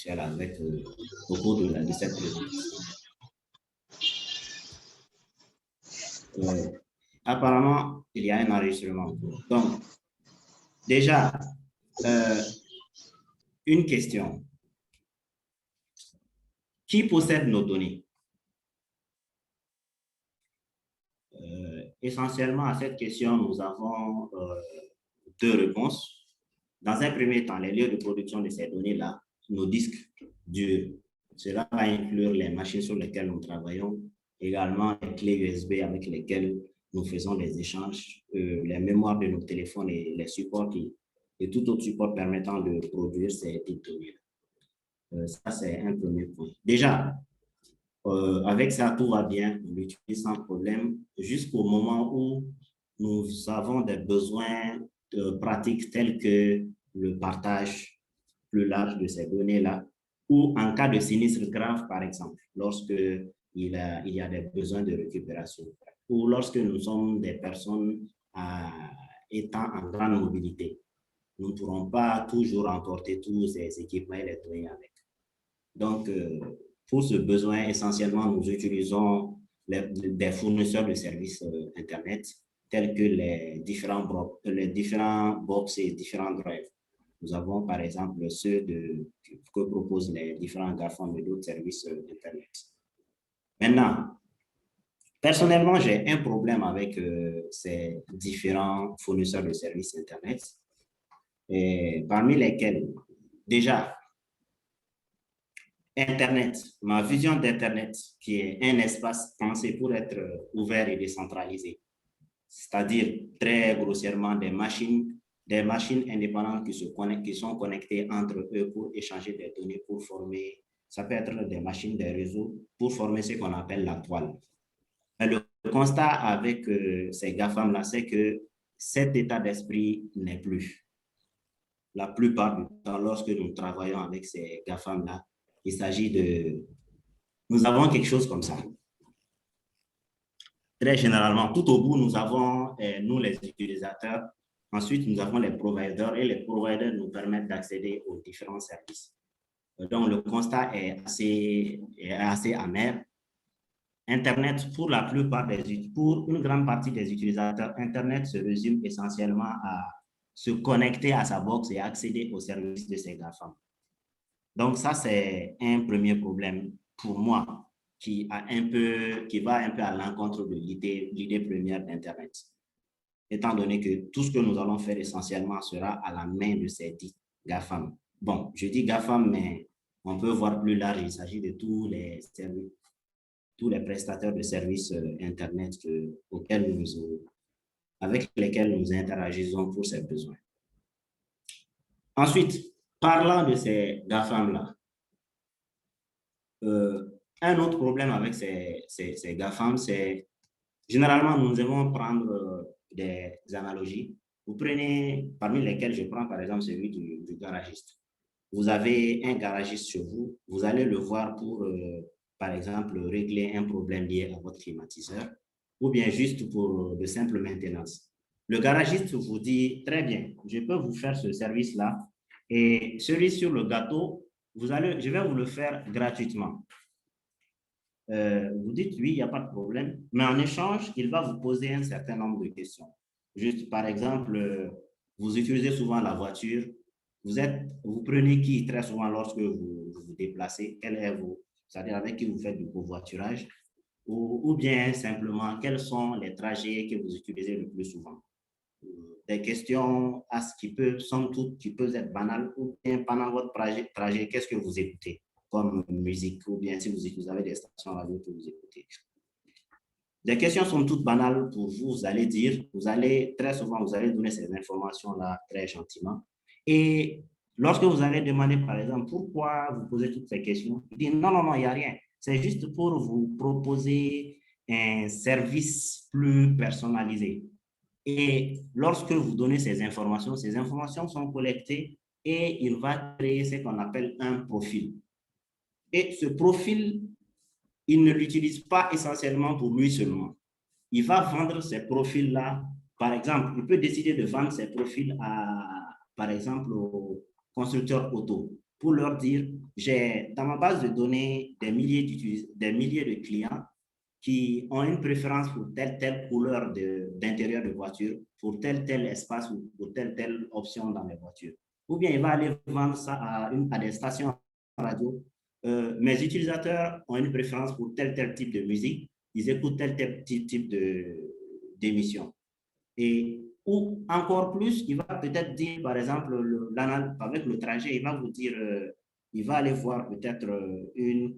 avec, au cours de cette présentation. Apparemment, il y a un enregistrement. Donc, déjà, une question. Qui possède nos données? Essentiellement, à cette question, nous avons deux réponses. Dans un premier temps, les lieux de production de ces données-là, nos disques durs, cela va inclure les machines sur lesquelles nous travaillons, également les clés USB avec lesquelles nous faisons les échanges, les mémoires de nos téléphones et les supports et tout autre support permettant de produire ces données-là. Ça, c'est un premier point. Déjà, avec ça, tout va bien, on l'utilise sans problème, jusqu'au moment où nous avons des besoins pratiques tels que le partage plus large de ces données-là, ou en cas de sinistre grave, par exemple, lorsque il y a des besoins de récupération, ou lorsque nous sommes des personnes étant en grande mobilité. Nous ne pourrons pas toujours emporter tous ces équipements et les données avec. Donc, pour ce besoin, essentiellement, nous utilisons des fournisseurs de services Internet, tels que les différents box et différents drives. Nous avons, par exemple, ceux que proposent les différents GAFAM et d'autres services Internet. Maintenant, personnellement, j'ai un problème avec ces différents fournisseurs de services Internet, et parmi lesquels, déjà, Internet, ma vision d'Internet, qui est un espace pensé pour être ouvert et décentralisé, c'est-à-dire très grossièrement des machines indépendantes qui sont connectées entre eux pour échanger des données, pour former, ça peut être des machines, des réseaux, pour former ce qu'on appelle la toile. Mais le constat avec ces GAFAM-là, c'est que cet état d'esprit n'est plus. La plupart du temps, lorsque nous travaillons avec ces GAFAM-là, il s'agit de... Nous avons quelque chose comme ça. Très généralement, tout au bout, nous avons, nous les utilisateurs, ensuite nous avons les providers et les providers nous permettent d'accéder aux différents services. Donc le constat est assez amer. Internet, pour une grande partie des utilisateurs, Internet se résume essentiellement à se connecter à sa box et accéder aux services de ces GAFAM. Donc ça, c'est un premier problème pour moi qui va un peu à l'encontre de l'idée première d'Internet. Étant donné que tout ce que nous allons faire essentiellement sera à la main de ces dits GAFAM. Bon, je dis GAFAM, mais on peut voir plus large, il s'agit de tous les prestataires de services Internet avec lesquels nous interagissons pour ces besoins. Ensuite, parlant de ces GAFAM-là, un autre problème avec ces GAFAM, c'est généralement, nous devons prendre des analogies. Vous prenez, parmi lesquelles je prends par exemple celui du garagiste. Vous avez un garagiste chez vous, vous allez le voir pour, par exemple, régler un problème lié à votre climatiseur ou bien juste pour de simple maintenance. Le garagiste vous dit, très bien, je peux vous faire ce service-là et celui sur le gâteau, je vais vous le faire gratuitement. Vous dites oui, il n'y a pas de problème, mais en échange, il va vous poser un certain nombre de questions. Juste par exemple, vous utilisez souvent la voiture, vous prenez qui très souvent lorsque vous vous déplacez, c'est-à-dire avec qui vous faites du covoiturage, ou bien simplement quels sont les trajets que vous utilisez le plus souvent. Des questions qui peuvent être banales, ou bien pendant votre trajet, qu'est-ce que vous écoutez comme musique, ou bien si vous avez des stations radio que vous écoutez. Les questions sont toutes banales pour vous, vous allez très souvent, vous allez donner ces informations-là très gentiment. Et lorsque vous allez demander, par exemple, pourquoi vous posez toutes ces questions, vous dites non, il n'y a rien. C'est juste pour vous proposer un service plus personnalisé. Et lorsque vous donnez ces informations sont collectées et il va créer ce qu'on appelle un profil. Et ce profil, il ne l'utilise pas essentiellement pour lui seulement. Il va vendre ces profils-là. Par exemple, il peut décider de vendre ces profils par exemple, aux constructeurs auto pour leur dire, j'ai dans ma base de données des milliers de clients qui ont une préférence pour telle couleur d'intérieur de voiture, pour tel espace ou pour telle option dans les voitures. Ou bien il va aller vendre ça à des stations radio. Mes utilisateurs ont une préférence pour tel type de musique, ils écoutent tel type d'émission. Et ou encore plus, il va peut-être dire, par exemple, avec le trajet, il va vous dire, il va aller voir peut-être une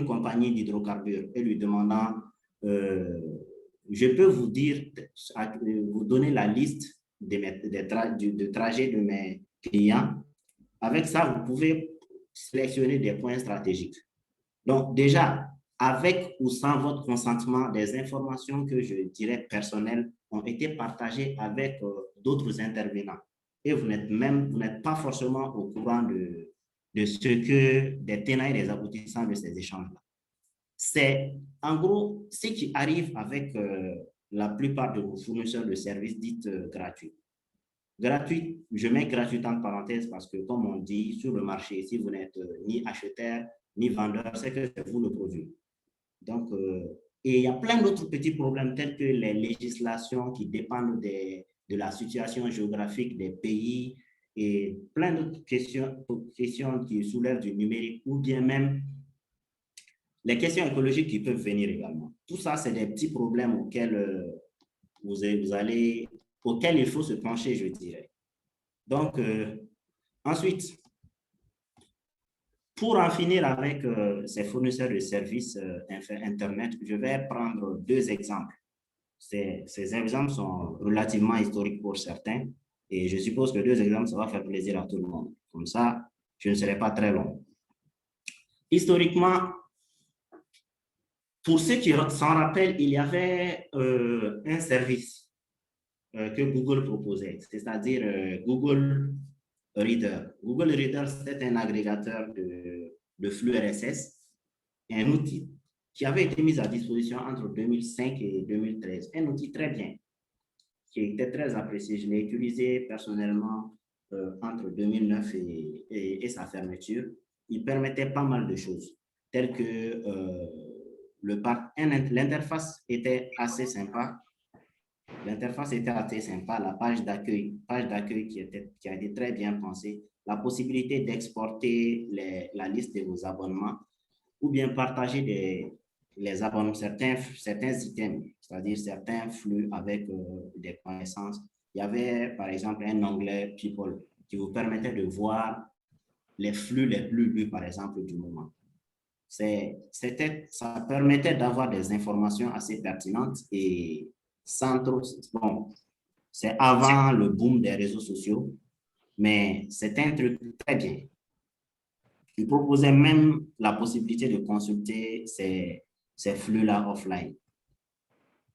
compagnie d'hydrocarbures et lui demandant, je peux vous dire, vous donner la liste de trajets de mes clients. Avec ça, vous pouvez sélectionner des points stratégiques. Donc, déjà, avec ou sans votre consentement, des informations que je dirais personnelles ont été partagées avec d'autres intervenants. Et vous n'êtes pas forcément au courant de ce que des tenants et des aboutissants de ces échanges-là. C'est en gros ce qui arrive avec la plupart de vos fournisseurs de services dits gratuits. Gratuit, je mets gratuit en parenthèse parce que, comme on dit, sur le marché, si vous n'êtes ni acheteur ni vendeur, c'est que c'est vous le produit. Donc, et il y a plein d'autres petits problèmes tels que les législations qui dépendent de la situation géographique des pays et plein d'autres questions qui soulèvent du numérique ou bien même les questions écologiques qui peuvent venir également. Tout ça, c'est des petits problèmes auxquels auxquels il faut se pencher, je dirais. Donc, ensuite, pour en finir avec ces fournisseurs de services Internet, je vais prendre deux exemples. Ces exemples sont relativement historiques pour certains et je suppose que deux exemples, ça va faire plaisir à tout le monde. Comme ça, je ne serai pas très long. Historiquement, pour ceux qui s'en rappellent, il y avait un service que Google proposait, c'est-à-dire Google Reader. Google Reader, c'était un agrégateur de flux RSS, un outil qui avait été mis à disposition entre 2005 et 2013. Un outil très bien, qui était très apprécié. Je l'ai utilisé personnellement entre 2009 et sa fermeture. Il permettait pas mal de choses, telles que l'interface était assez sympa. L'interface était assez sympa, la page d'accueil qui a été très bien pensée, la possibilité d'exporter la liste de vos abonnements ou bien partager les abonnements, certains items, c'est-à-dire certains flux avec des connaissances. Il y avait par exemple un onglet People qui vous permettait de voir les flux les plus lus par exemple du moment. Ça permettait d'avoir des informations assez pertinentes et sans trop, bon, c'est avant le boom des réseaux sociaux, mais c'est un truc très bien. Il proposait même la possibilité de consulter ces flux-là offline.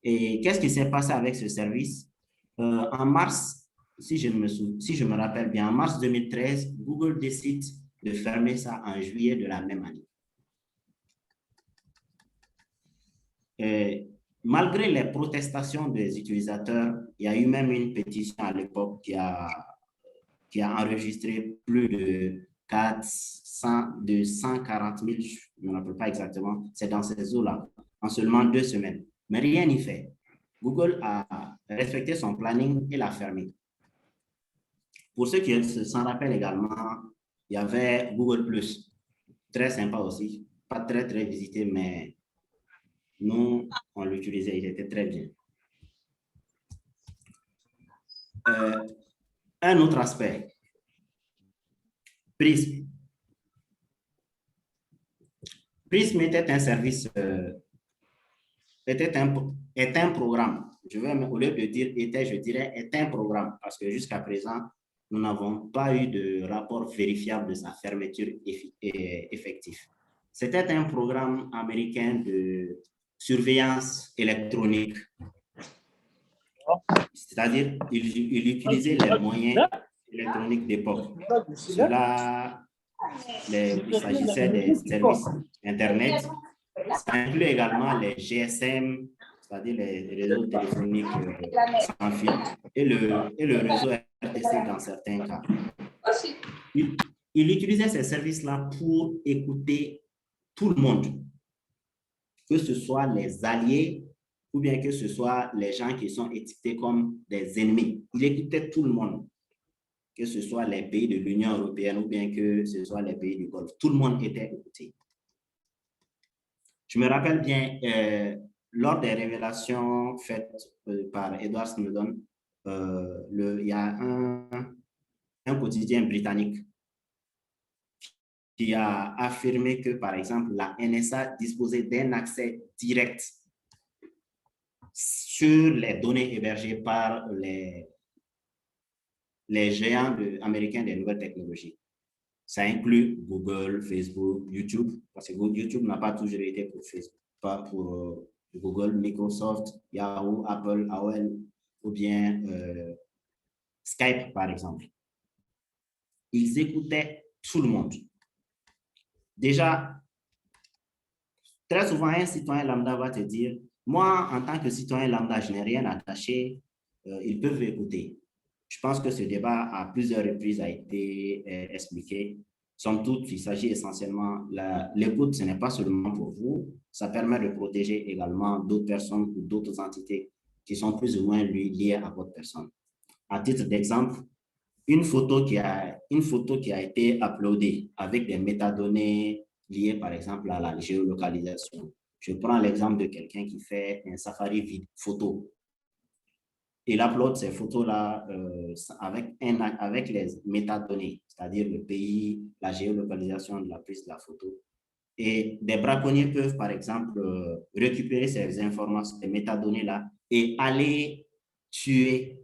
Et qu'est-ce qui s'est passé avec ce service? En mars, si je me rappelle bien, en mars 2013, Google décide de fermer ça en juillet de la même année. Malgré les protestations des utilisateurs, il y a eu même une pétition à l'époque qui a enregistré plus de 140 000, je ne me rappelle pas exactement, c'est dans ces eaux-là, en seulement 2 semaines. Mais rien n'y fait. Google a respecté son planning et l'a fermé. Pour ceux qui s'en rappellent également, il y avait Google+, très sympa aussi, pas très visité, mais nous, on l'utilisait, il était très bien. Un autre aspect, Prism. Prism était un service, est un programme. Au lieu de dire était, je dirais est un programme, parce que jusqu'à présent, nous n'avons pas eu de rapport vérifiable de sa fermeture effective. C'était un programme américain de surveillance électronique. C'est-à-dire, il utilisait les moyens électroniques d'époque. Cela, il s'agissait des services Internet. Ça inclut également les GSM, c'est-à-dire les réseaux téléphoniques sans fil, et le réseau RTC dans certains cas. Il utilisait ces services-là pour écouter tout le monde, que ce soit les alliés ou bien que ce soit les gens qui sont étiquetés comme des ennemis. Il écoutait tout le monde, que ce soit les pays de l'Union européenne ou bien que ce soit les pays du Golfe. Tout le monde était écouté. Je me rappelle bien, lors des révélations faites par Edward Snowden, il y a un quotidien britannique qui a affirmé que, par exemple, la NSA disposait d'un accès direct sur les données hébergées par les géants américains des nouvelles technologies. Ça inclut Google, Facebook, YouTube, parce que YouTube n'a pas toujours été pour Facebook, pas pour Google, Microsoft, Yahoo, Apple, AOL, ou bien Skype, par exemple. Ils écoutaient tout le monde. Déjà, très souvent, un citoyen lambda va te dire, moi, en tant que citoyen lambda, je n'ai rien attaché, ils peuvent écouter. Je pense que ce débat, à plusieurs reprises, a été expliqué. Somme toute, il s'agit essentiellement, l'écoute, ce n'est pas seulement pour vous, ça permet de protéger également d'autres personnes ou d'autres entités qui sont plus ou moins liées à votre personne. À titre d'exemple, une photo qui a été uploadée avec des métadonnées liées, par exemple, à la géolocalisation. Je prends l'exemple de quelqu'un qui fait un safari photo. Il upload ces photos-là avec les métadonnées, c'est-à-dire le pays, la géolocalisation de la prise de la photo. Et des braconniers peuvent, par exemple, récupérer ces informations, ces métadonnées-là, et aller tuer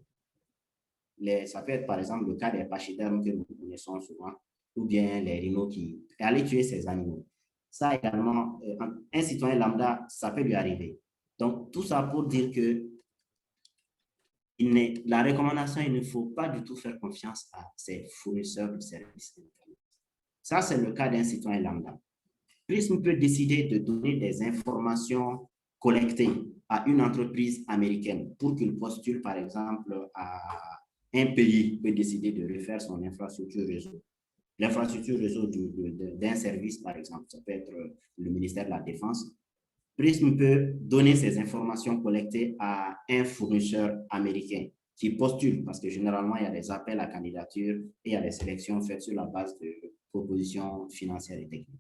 ça peut être par exemple le cas des pachydermes que nous connaissons souvent, ou bien les rhinos qui aller tuer ces animaux. Ça également, un citoyen lambda, ça peut lui arriver. Donc, tout ça pour dire que la recommandation, il ne faut pas du tout faire confiance à ces fournisseurs de services Internet. Ça, c'est le cas d'un citoyen lambda. Prism peut décider de donner des informations collectées à une entreprise américaine pour qu'il postule, par exemple, à un pays peut décider de refaire son infrastructure réseau. L'infrastructure réseau d'un service, par exemple, ça peut être le ministère de la Défense. Prism peut donner ces informations collectées à un fournisseur américain qui postule, parce que généralement, il y a des appels à candidature et il y a des sélections faites sur la base de propositions financières et techniques.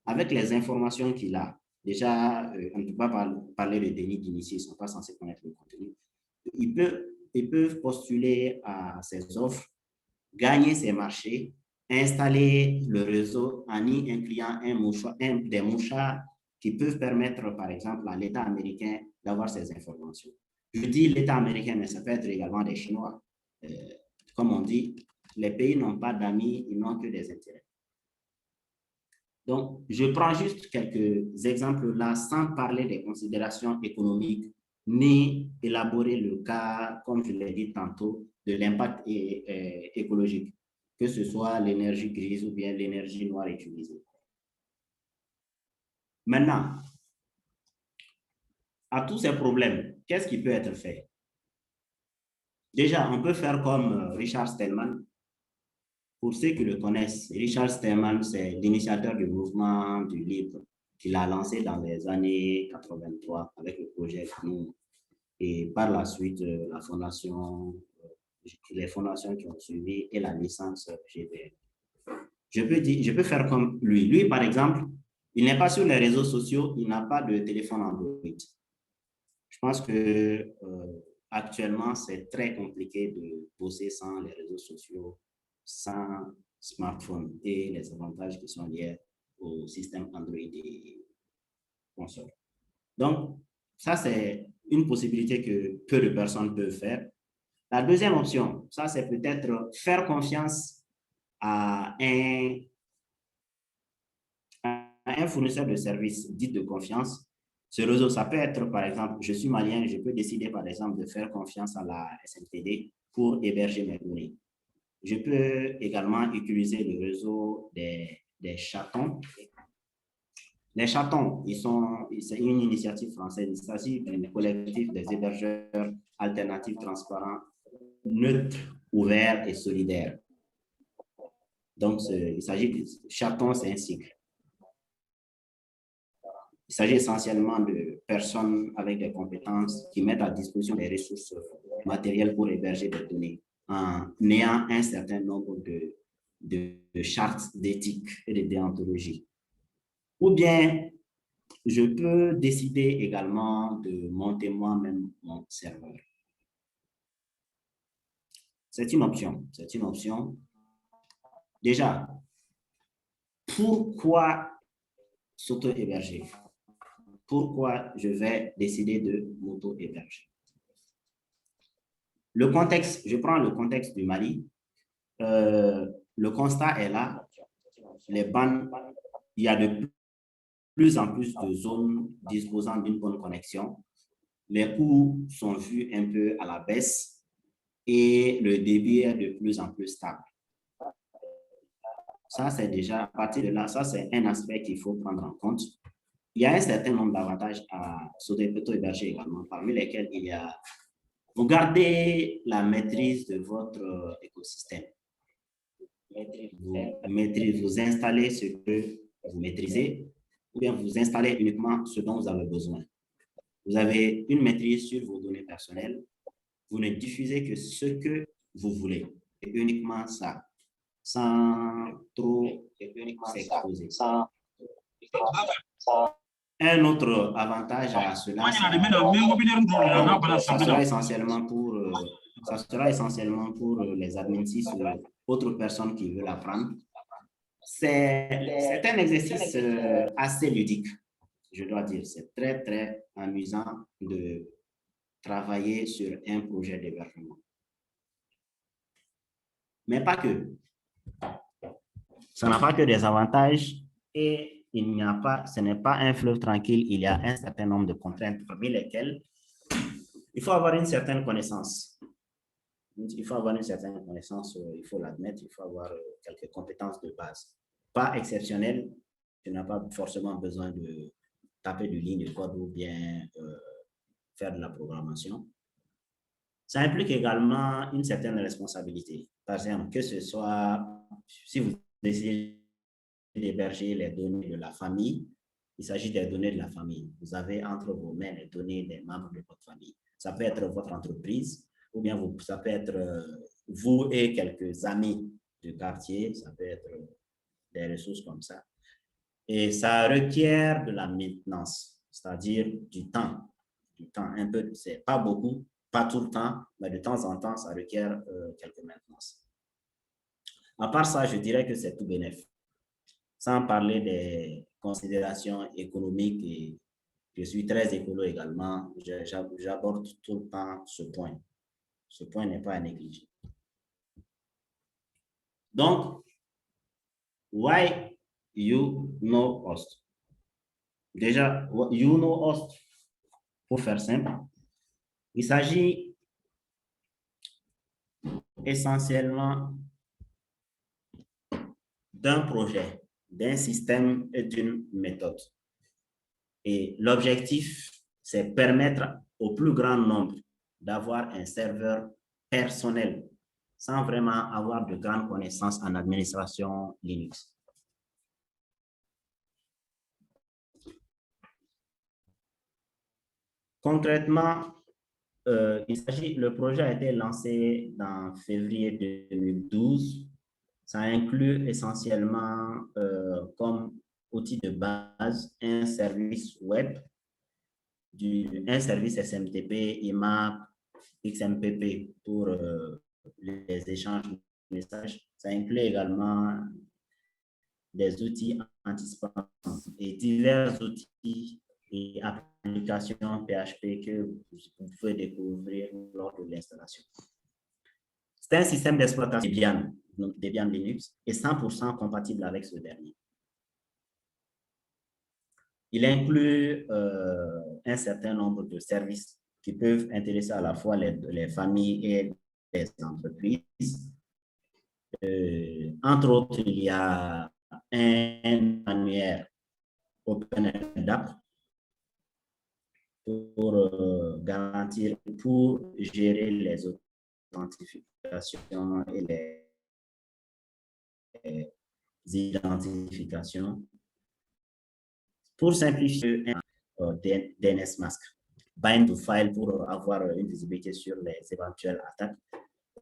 Avec les informations qu'il a, déjà, on ne peut pas parler de déni d'initié, ils ne sont pas censés connaître le contenu. Ils peuvent postuler à ces offres, gagner ces marchés, installer le réseau en y incluant des mouchards qui peuvent permettre, par exemple, à l'État américain d'avoir ces informations. Je dis l'État américain, mais ça peut être également des Chinois. Comme on dit, les pays n'ont pas d'amis, ils n'ont que des intérêts. Donc, je prends juste quelques exemples là sans parler des considérations économiques ni élaborer le cas, comme je l'ai dit tantôt, de l'impact écologique, que ce soit l'énergie grise ou bien l'énergie noire utilisée. Maintenant, à tous ces problèmes, qu'est-ce qui peut être fait? Déjà, on peut faire comme Richard Stallman. Pour ceux qui le connaissent, Richard Stallman, c'est l'initiateur du mouvement du libre qu'il a lancé dans les années 83 avec le projet GNU. Et par la suite, les fondations qui ont suivi et la licence GPL. Je peux faire comme lui. Lui, par exemple, il n'est pas sur les réseaux sociaux, il n'a pas de téléphone Android. Je pense que actuellement, c'est très compliqué de bosser sans les réseaux sociaux, sans smartphone et les avantages qui sont liés au système Android et console. Donc, ça, c'est une possibilité que peu de personnes peuvent faire. La deuxième option, ça, c'est peut-être faire confiance à un fournisseur de services dit de confiance. Ce réseau, ça peut être, par exemple, je suis malien, je peux décider, par exemple, de faire confiance à la SMTD pour héberger mes données. Je peux également utiliser le réseau des chatons. Les chatons, c'est une initiative française. Il s'agit d'un collectif des hébergeurs alternatifs, transparents, neutres, ouverts et solidaires. Donc, il s'agit de chaton, c'est un cycle. Il s'agit essentiellement de personnes avec des compétences qui mettent à disposition des ressources matérielles pour héberger des données en ayant un certain nombre de chartes d'éthique et de déontologie. Ou bien, je peux décider également de monter moi-même mon serveur. C'est une option. C'est une option. Déjà, pourquoi s'auto-héberger? Pourquoi je vais décider de m'auto-héberger? Le contexte, je prends le contexte du Mali. Le constat est là. Les bandes, il y a de plus en plus de zones disposant d'une bonne connexion. Les coûts sont vus un peu à la baisse et le débit est de plus en plus stable. Ça, c'est déjà, à partir de là, ça, c'est un aspect qu'il faut prendre en compte. Il y a un certain nombre d'avantages à s'auto-héberger également, parmi lesquels il y a, vous gardez la maîtrise de votre écosystème. Vous installez ce que vous maîtrisez, ou bien vous installez uniquement ce dont vous avez besoin. Vous avez une maîtrise sur vos données personnelles. Vous ne diffusez que ce que vous voulez, et uniquement ça, sans trop s'exposer. Un autre avantage à cela, ça sera essentiellement pour les admin6 ou autres personnes qui veulent apprendre. C'est un exercice assez ludique, je dois dire. C'est très, très amusant de travailler sur un projet d'hébergement. Mais pas que. Ça n'a pas que des avantages et il n'y a pas, ce n'est pas un fleuve tranquille, il y a un certain nombre de contraintes parmi lesquelles il faut avoir une certaine connaissance. Il faut avoir une certaine connaissance, il faut l'admettre, il faut avoir quelques compétences de base. Pas exceptionnelles, tu n'as pas forcément besoin de taper du ligne de code ou bien faire de la programmation. Ça implique également une certaine responsabilité. Par exemple, que ce soit, si vous décidez d'héberger les données de la famille, il s'agit des données de la famille. Vous avez entre vos mains les données des membres de votre famille. Ça peut être votre entreprise, ou bien ça peut être vous et quelques amis du quartier, ça peut être des ressources comme ça. Et ça requiert de la maintenance, c'est-à-dire du temps un peu, c'est pas beaucoup, pas tout le temps, mais de temps en temps, ça requiert quelques maintenances. À part ça, je dirais que c'est tout bénéf. Sans parler des considérations économiques, et je suis très écolo également, j'aborde tout le temps ce point. Ce point n'est pas à négliger. Donc, why you know host? Déjà, you know host, pour faire simple, il s'agit essentiellement d'un projet, d'un système et d'une méthode. Et l'objectif, c'est permettre au plus grand nombre d'avoir un serveur personnel sans vraiment avoir de grandes connaissances en administration Linux. Concrètement, le projet a été lancé en février 2012. Ça inclut essentiellement comme outil de base un service web, un service SMTP, IMAP, XMPP pour les échanges de messages. Ça inclut également des outils anti-spam et divers outils et applications PHP que vous pouvez découvrir lors de l'installation. C'est un système d'exploitation Debian Linux et 100% compatible avec ce dernier. Il inclut un certain nombre de services qui peuvent intéresser à la fois les familles et les entreprises. Entre autres, il y a un annuaire OpenADAP pour garantir, pour gérer les authentifications et les identifications. Pour simplifier, DNS Mask, bind to file pour avoir une visibilité sur les éventuelles attaques.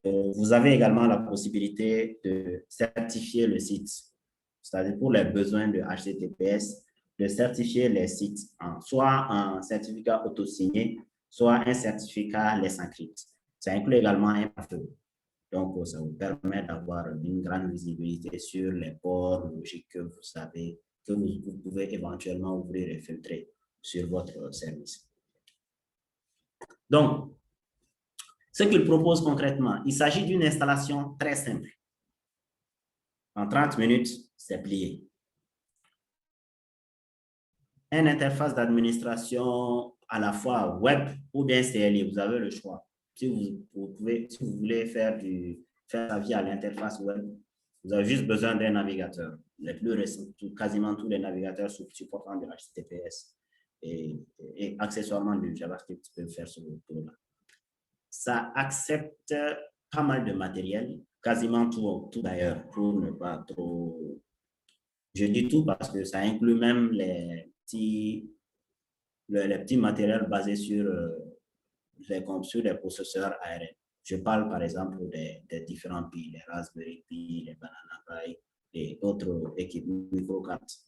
Vous avez également la possibilité de certifier le site, c'est-à-dire pour les besoins de HTTPS, de certifier les sites soit un certificat auto-signé, soit un certificat Let's Encrypt. Ça inclut également un pare-feu. Donc, ça vous permet d'avoir une grande visibilité sur les ports logiques que vous savez, que vous pouvez éventuellement ouvrir et filtrer sur votre service. Donc, ce qu'il propose concrètement, il s'agit d'une installation très simple. En 30 minutes, c'est plié. Une interface d'administration à la fois web ou bien CLI, vous avez le choix. Si vous voulez faire sa vie à l'interface web, vous avez juste besoin d'un navigateur. Les plus récents, quasiment tous les navigateurs supportant de HTTPS et accessoirement du JavaScript peuvent faire ce boulot-là. Ça accepte pas mal de matériel, quasiment tout d'ailleurs, pour ne pas trop... Je dis tout parce que ça inclut même les petits matériels basés sur les processeurs ARM. Je parle par exemple des différents Pi, les Raspberry Pi, les Banana Pi et autres équipes microcartes.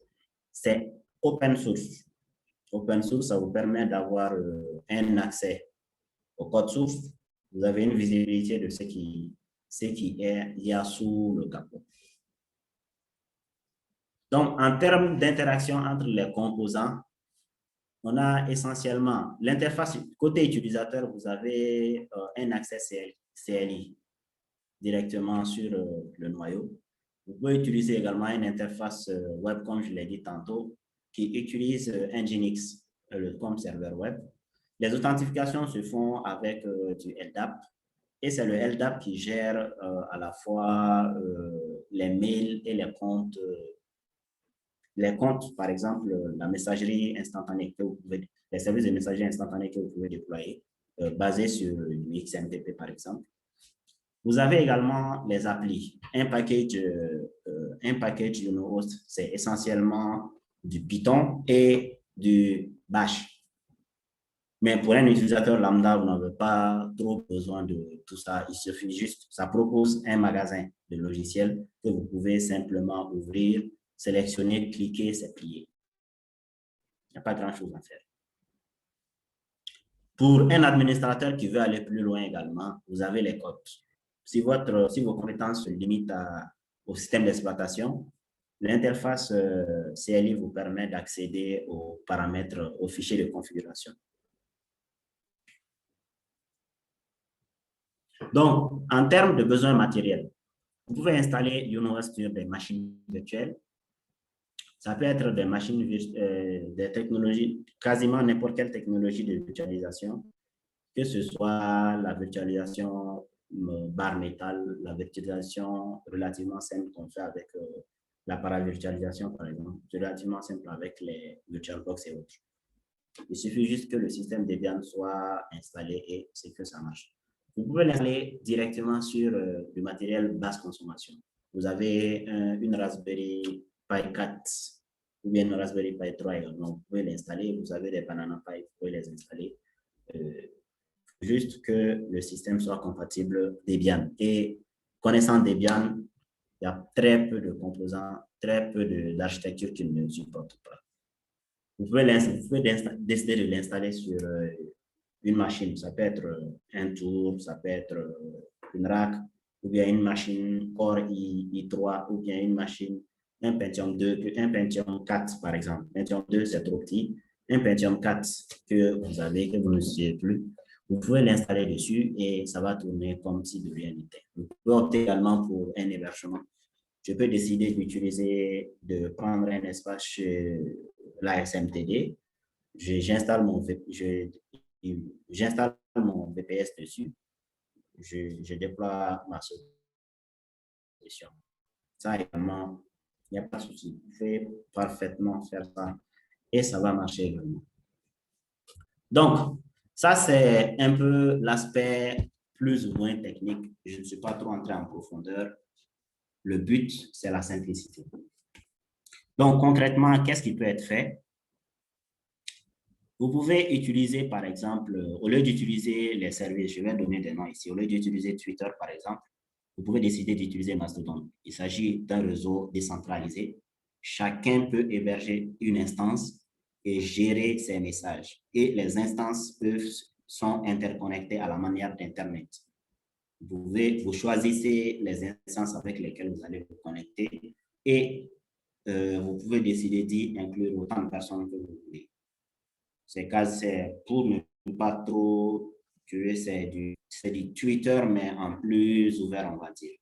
C'est open source. Open source, ça vous permet d'avoir un accès au code source. Vous avez une visibilité de ce qui y a sous le capot. Donc, en termes d'interaction entre les composants, on a essentiellement l'interface côté utilisateur, vous avez un accès CLI directement sur le noyau. Vous pouvez utiliser également une interface web, comme je l'ai dit tantôt, qui utilise Nginx comme serveur web. Les authentifications se font avec du LDAP et c'est le LDAP qui gère à la fois les mails et les comptes. Les comptes, par exemple, la messagerie instantanée que vous pouvez, les services de messagerie instantanée que vous pouvez déployer, basés sur du XMPP, par exemple. Vous avez également les applis. Un package YunoHost, c'est essentiellement du Python et du Bash. Mais pour un utilisateur lambda, vous n'avez pas trop besoin de tout ça. Il suffit juste, ça propose un magasin de logiciels que vous pouvez simplement ouvrir, sélectionner, cliquer, c'est plié. Il n'y a pas grand-chose à faire. Pour un administrateur qui veut aller plus loin également, vous avez les codes. Si vos compétences se limitent au système d'exploitation, l'interface CLI vous permet d'accéder aux paramètres, aux fichiers de configuration. Donc, en termes de besoins matériels, vous pouvez installer YunoHost sur des machines virtuelles. Ça peut être des machines, des technologies, quasiment n'importe quelle technologie de virtualisation, que ce soit la virtualisation bare metal, la virtualisation relativement simple qu'on fait avec la paravirtualisation, par exemple, relativement simple avec les VirtualBox et autres. Il suffit juste que le système Debian soit installé et c'est que ça marche. Vous pouvez l'installer directement sur du matériel basse consommation. Vous avez une Raspberry Pi 4 ou bien une Raspberry Pi 3 également. Vous pouvez l'installer. Vous avez des Banana Pi, vous pouvez les installer. Juste que le système soit compatible Debian. Et connaissant Debian, il y a très peu de composants, très peu d'architectures qu'il ne supporte pas. Vous pouvez décider de l'installer sur une machine. Ça peut être un tour, ça peut être une rack, ou bien une machine Core i3, ou bien une machine, un Pentium 2, un Pentium 4 par exemple. Pentium 2, c'est trop petit. Un Pentium 4 que vous avez, que vous ne savez plus, vous pouvez l'installer dessus et ça va tourner comme si de rien n'était. Vous pouvez opter également pour un hébergement. Je peux décider d'utiliser, de prendre un espace chez la SMTD. J'installe mon VPS dessus. Je déploie ma solution. Ça également, il n'y a pas de souci. Vous pouvez parfaitement faire ça et ça va marcher également. Donc, ça, c'est un peu l'aspect plus ou moins technique. Je ne suis pas trop entré en profondeur. le but, c'est la simplicité. Donc, concrètement, qu'est-ce qui peut être fait? Vous pouvez utiliser, par exemple, au lieu d'utiliser les services, je vais donner des noms ici, au lieu d'utiliser Twitter, par exemple, vous pouvez décider d'utiliser Mastodon. Il s'agit d'un réseau décentralisé. Chacun peut héberger une instance et gérer ses messages. Et les instances sont interconnectées à la manière d'Internet. Vous choisissez les instances avec lesquelles vous allez vous connecter et vous pouvez décider d'y inclure autant de personnes que vous voulez. C'est pour ne pas trop tuer, c'est du Twitter, mais en plus ouvert, on va dire.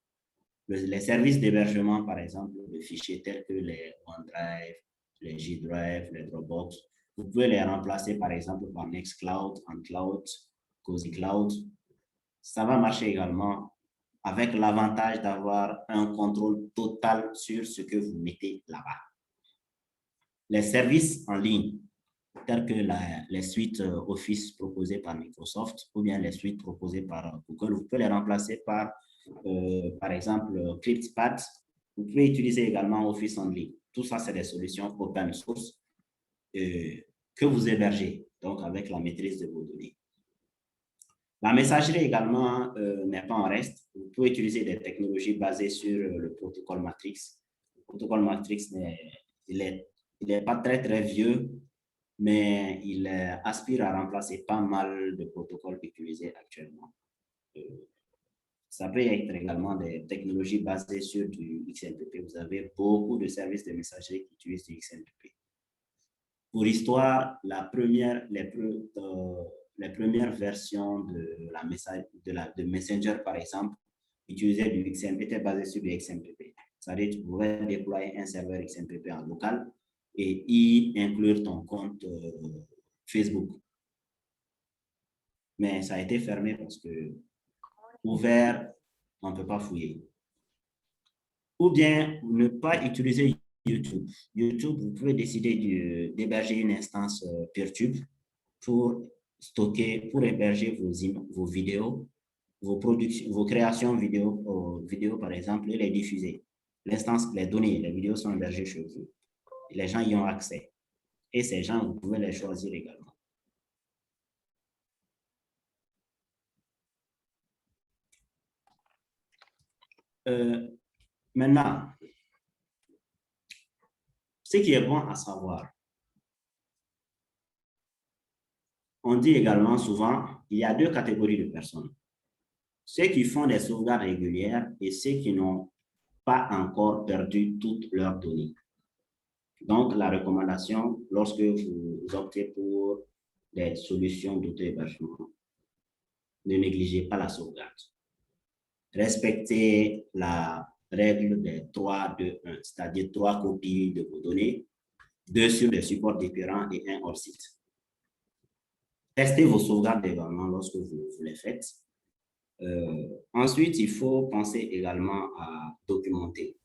Les services d'hébergement, par exemple, de fichiers tels que les OneDrive, les G-Drive, les Dropbox, vous pouvez les remplacer, par exemple, par Nextcloud, OnCloud, Cozy Cloud. Ça va marcher également avec l'avantage d'avoir un contrôle total sur ce que vous mettez là-bas. Les services en ligne, tels que les suites Office proposées par Microsoft ou bien les suites proposées par Google, vous pouvez les remplacer par exemple, CryptPad. Vous pouvez utiliser également Office en ligne. Tout ça, c'est des solutions open source que vous hébergez, donc avec la maîtrise de vos données. La messagerie également n'est pas en reste. Vous pouvez utiliser des technologies basées sur le protocole Matrix. Le protocole Matrix, il est pas très, très vieux, mais il aspire à remplacer pas mal de protocoles utilisés actuellement. Ça peut être également des technologies basées sur du XMPP. Vous avez beaucoup de services de messagerie qui utilisent du XMPP. Pour histoire, les premières versions de Messenger, par exemple, utilisaient du XMPP, étaient basées sur du XMPP. C'est-à-dire que tu pouvais déployer un serveur XMPP en local et y inclure ton compte Facebook. Mais ça a été fermé parce que ouvert, on ne peut pas fouiller. Ou bien ne pas utiliser YouTube. YouTube, vous pouvez décider d'héberger une instance Peertube pour héberger vos vidéos, vos créations vidéo, par exemple, et les diffuser. L'instance, les données, les vidéos sont hébergées chez vous. Les gens y ont accès. Et ces gens, vous pouvez les choisir également. Maintenant, ce qui est bon à savoir, on dit également souvent, il y a deux catégories de personnes. Ceux qui font des sauvegardes régulières et ceux qui n'ont pas encore perdu toutes leurs données. Donc, la recommandation, lorsque vous optez pour des solutions d'auto-hébergement, ne négligez pas la sauvegarde. Respectez la règle des 3-2-1, c'est-à-dire 3 copies de vos données, 2 sur des supports différents et 1 hors site. Testez vos sauvegardes également lorsque vous les faites. Ensuite, il faut penser également à documenter.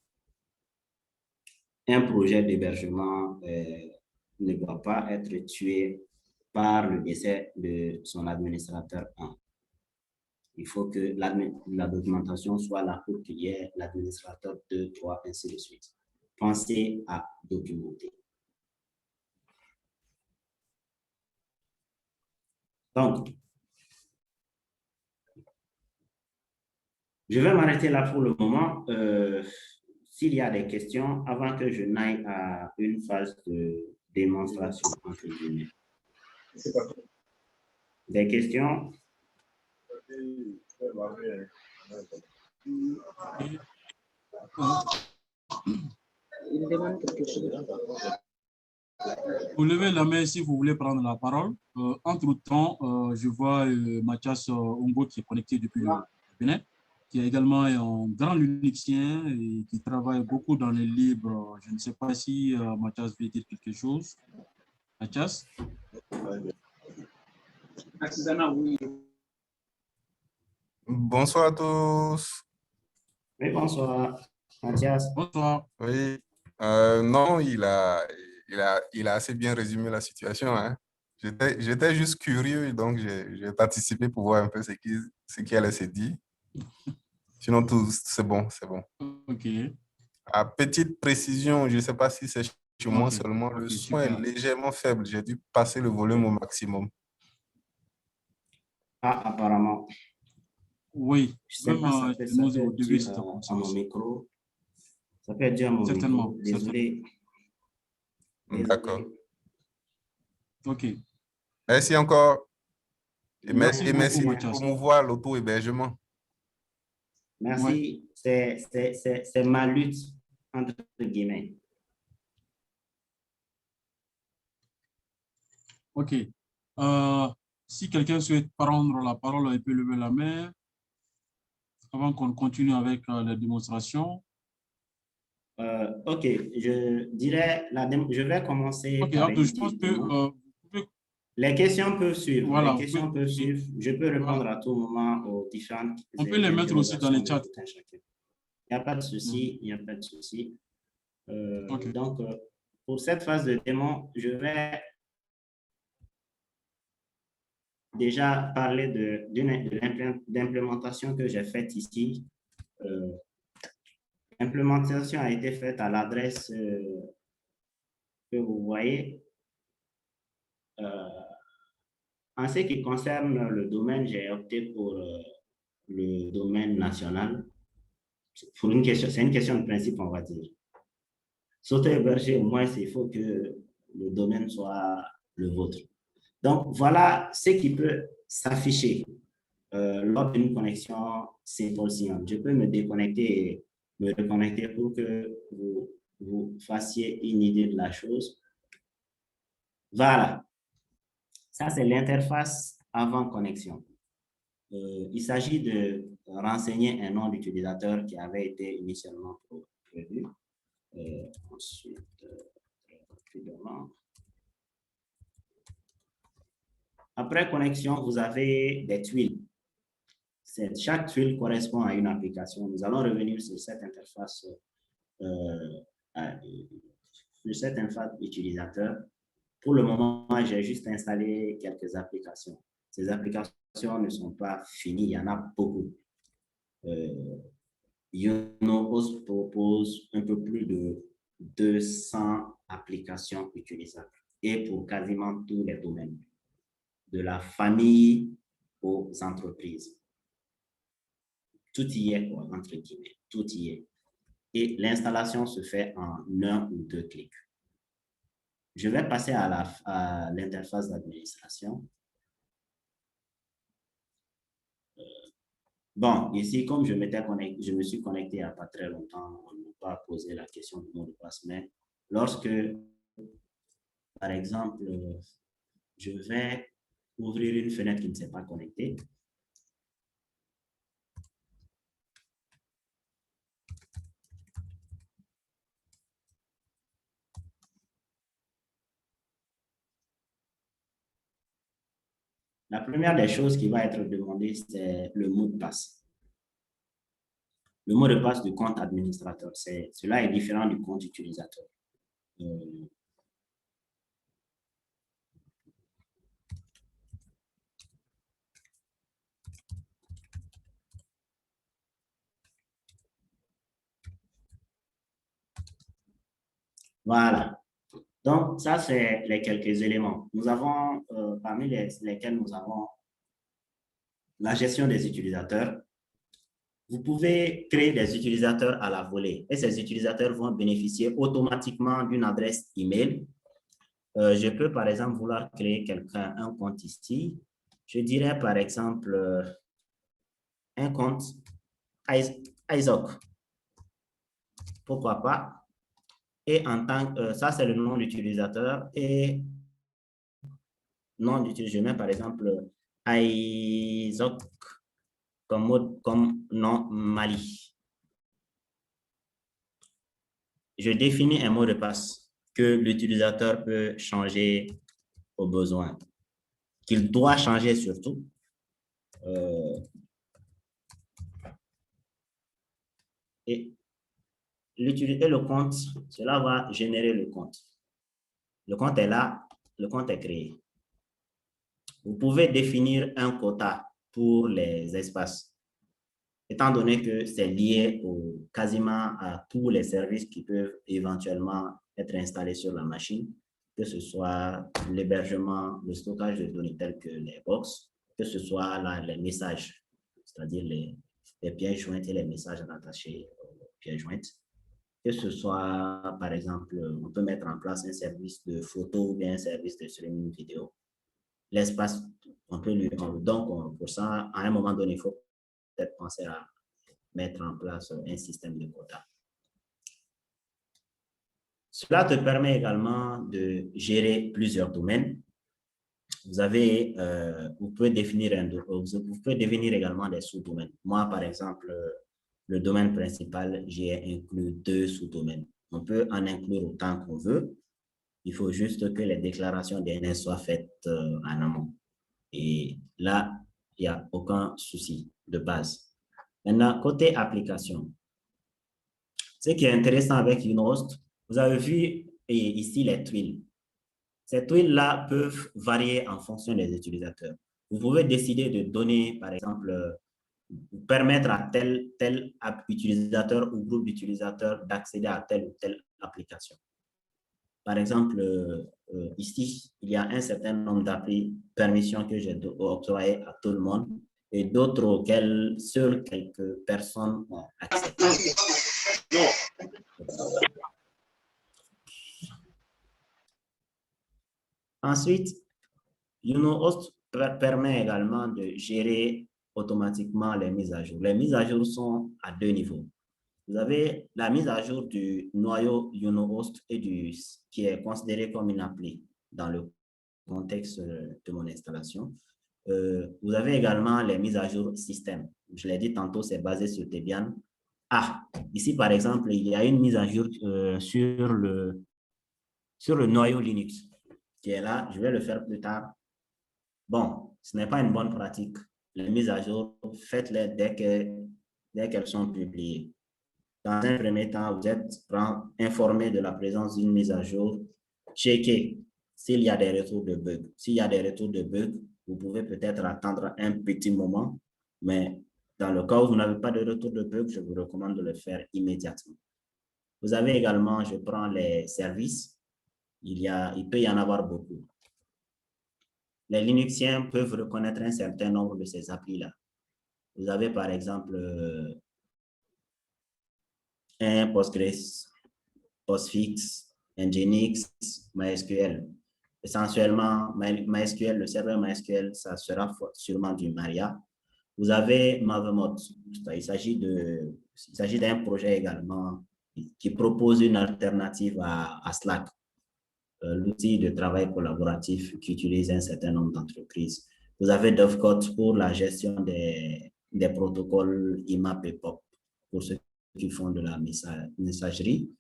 Un projet d'hébergement ne doit pas être tué par le décès de son administrateur 1. Il faut que la documentation soit là pour qu'il y ait l'administrateur 2, 3, ainsi de suite. Pensez à documenter. Donc, je vais m'arrêter là pour le moment. S'il y a des questions, avant que je n'aille à une phase de démonstration, entre guillemets. Des questions? Il demande quelque chose. Vous levez la main si vous voulez prendre la parole. Entre-temps, je vois Mathias Ongo qui est connecté depuis le Bénin, qui est également un grand Linuxien et qui travaille beaucoup dans les libres. Je ne sais pas si Mathias veut dire quelque chose. Mathias? Bonsoir à tous. Oui, bonsoir, Mathias. Bonsoir. Oui, non, il a assez bien résumé la situation, hein. J'étais juste curieux, donc j'ai participé pour voir un peu ce qui allait se dire. Sinon, tout, c'est bon, c'est bon. OK, À petite précision, je ne sais pas si c'est chez moi OK, seulement, le OK, son est super. légèrement faible. J'ai dû passer le volume au maximum. Ah, apparemment, Oui, je sais même pas, chez ça nous, peut au être début, dû c'était comme à ça mon aussi. micro. Ça peut être dû à mon Certainement, micro. certainement. Désolé, D'accord. désolé. OK. Merci encore. Merci Et beaucoup, merci de Mathias. promouvoir l'auto-hébergement. Ouais, Merci. C'est ma lutte, entre guillemets. OK. Si quelqu'un souhaite prendre la parole, il peut lever la main avant qu'on continue avec la démonstration. OK, je dirais, je vais commencer OK, par Abdou, une je pense petite que démo. vous pouvez, Les questions peuvent suivre. voilà, Les questions peuvent suivre. Je peux voilà, répondre à tout moment aux différentes on peut les mettre aussi dans interrogations les de chats. tout un chacun. Il n'y a pas de Mhm. souci, il n'y a pas de souci. OK. Donc, pour cette phase de démon, je vais déjà parler de l'implémentation que j'ai faite ici. L'implémentation a été faite à l'adresse que vous voyez. En ce qui concerne le domaine, j'ai opté pour le domaine national. Pour une question, c'est une question de principe, on va dire. Sauter héberger, au moins, il faut que le domaine soit le vôtre. Donc, voilà ce qui peut s'afficher lors d'une connexion Simple Sion. Je peux me déconnecter et me reconnecter pour que vous fassiez une idée de la chose. Voilà. Ça, c'est l'interface avant connexion. Il s'agit de renseigner un nom d'utilisateur qui avait été initialement prévu. Ensuite, après connexion, vous avez des tuiles. Chaque tuile correspond à une application. Nous allons revenir sur cette interface, utilisateur. Pour le moment, j'ai juste installé quelques applications. Ces applications ne sont pas finies, il y en a beaucoup. Yonos propose un peu plus de 200 applications utilisables et pour quasiment tous les domaines, de la famille aux entreprises. Tout y est, entre guillemets, tout y est. Et l'installation se fait en 1 ou 2 clics. Je vais passer à l'interface d'administration. Bon, ici, comme je me suis connecté il n'y a pas très longtemps, on ne m'a pas posé la question du mot de passe, mais lorsque, par exemple, je vais ouvrir une fenêtre qui ne s'est pas connectée, la première des choses qui va être demandée, c'est le mot de passe. Le mot de passe du compte administrateur, cela est différent du compte utilisateur. Voilà. Donc, ça, c'est les quelques éléments. Nous avons, parmi lesquels nous avons la gestion des utilisateurs. Vous pouvez créer des utilisateurs à la volée et ces utilisateurs vont bénéficier automatiquement d'une adresse email. Je peux, par exemple, vouloir créer un compte ici. Je dirais, par exemple, un compte ISOC. Pourquoi pas? Et en tant que, ça, c'est le nom d'utilisateur et nom d'utilisateur, je mets par exemple ISOC comme nom Mali. Je définis un mot de passe que l'utilisateur peut changer au besoin, qu'il doit changer surtout. Et l'utiliser le compte, cela va générer le compte. Le compte est là, le compte est créé. Vous pouvez définir un quota pour les espaces. étant donné que c'est lié quasiment à tous les services qui peuvent éventuellement être installés sur la machine, que ce soit l'hébergement, le stockage de données tels que les box, que ce soit les messages, c'est-à-dire les pièces jointes et les messages rattachés aux pièces jointes, que ce soit, par exemple, on peut mettre en place un service de photo ou bien un service de streaming vidéo. L'espace, on peut donc pour ça, à un moment donné, il faut peut-être penser à mettre en place un système de quotas. Cela te permet également de gérer plusieurs domaines. Vous pouvez définir également des sous-domaines. Moi, par exemple, le domaine principal, j'ai inclus 2 sous-domaines. On peut en inclure autant qu'on veut. Il faut juste que les déclarations DNS soient faites en amont. Et là, il n'y a aucun souci de base. Maintenant, côté application, ce qui est intéressant avec Unost, vous avez vu ici les tuiles. Ces tuiles-là peuvent varier en fonction des utilisateurs. Vous pouvez décider de donner, par exemple, permettre à tel utilisateur ou groupe d'utilisateurs d'accéder à telle ou telle application. Par exemple, ici, il y a un certain nombre d'applis permissions que j'ai octroyées à tout le monde et d'autres auxquelles seules quelques personnes ont accès. Ensuite, Unost permet également de gérer automatiquement les mises à jour. Les mises à jour sont à 2 niveaux. Vous avez la mise à jour du noyau Unost qui est considéré comme une appli dans le contexte de mon installation. Vous avez également les mises à jour système. Je l'ai dit tantôt, c'est basé sur Debian. Ici, par exemple, il y a une mise à jour sur le noyau Linux qui est là. Je vais le faire plus tard. Bon, ce n'est pas une bonne pratique. Les mises à jour, faites-les dès qu'elles sont publiées. Dans un premier temps, vous êtes informé de la présence d'une mise à jour. Checkez s'il y a des retours de bugs. S'il y a des retours de bugs, vous pouvez peut-être attendre un petit moment, mais dans le cas où vous n'avez pas de retour de bugs, je vous recommande de le faire immédiatement. Vous avez également, je prends les services. Il peut y en avoir beaucoup. Les Linuxiens peuvent reconnaître un certain nombre de ces applis-là. Vous avez par exemple un Postgres, Postfix, Nginx, MySQL. Essentiellement, MySQL, le serveur MySQL, ça sera sûrement du Maria. Vous avez Mavemod. Il s'agit d'un projet également qui propose une alternative à Slack, l'outil de travail collaboratif qu'utilise un certain nombre d'entreprises. Vous avez Dovecot pour la gestion des protocoles IMAP et POP pour ceux qui font de la messagerie.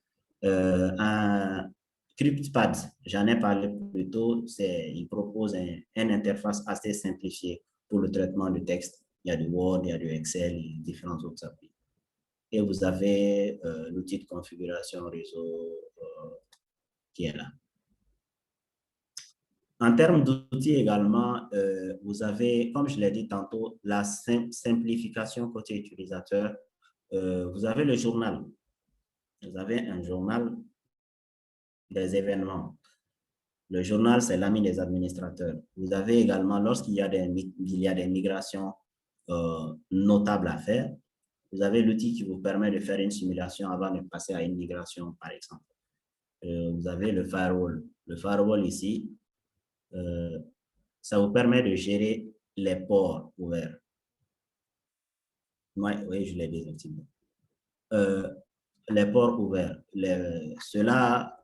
Un CryptPad, j'en ai parlé plus tôt, il propose une interface assez simplifiée pour le traitement de texte. Il y a du Word, il y a du Excel et différents autres applis. Et vous avez l'outil de configuration réseau qui est là. En termes d'outils également, vous avez, comme je l'ai dit tantôt, la simplification côté utilisateur. Vous avez le journal. Vous avez un journal des événements. Le journal, c'est l'ami des administrateurs. Vous avez également, lorsqu'il y a des migrations notables à faire, vous avez l'outil qui vous permet de faire une simulation avant de passer à une migration, par exemple. Vous avez le firewall. Le firewall ici, ça vous permet de gérer les ports ouverts. Oui, je l'ai désactivé. Les ports ouverts. Cela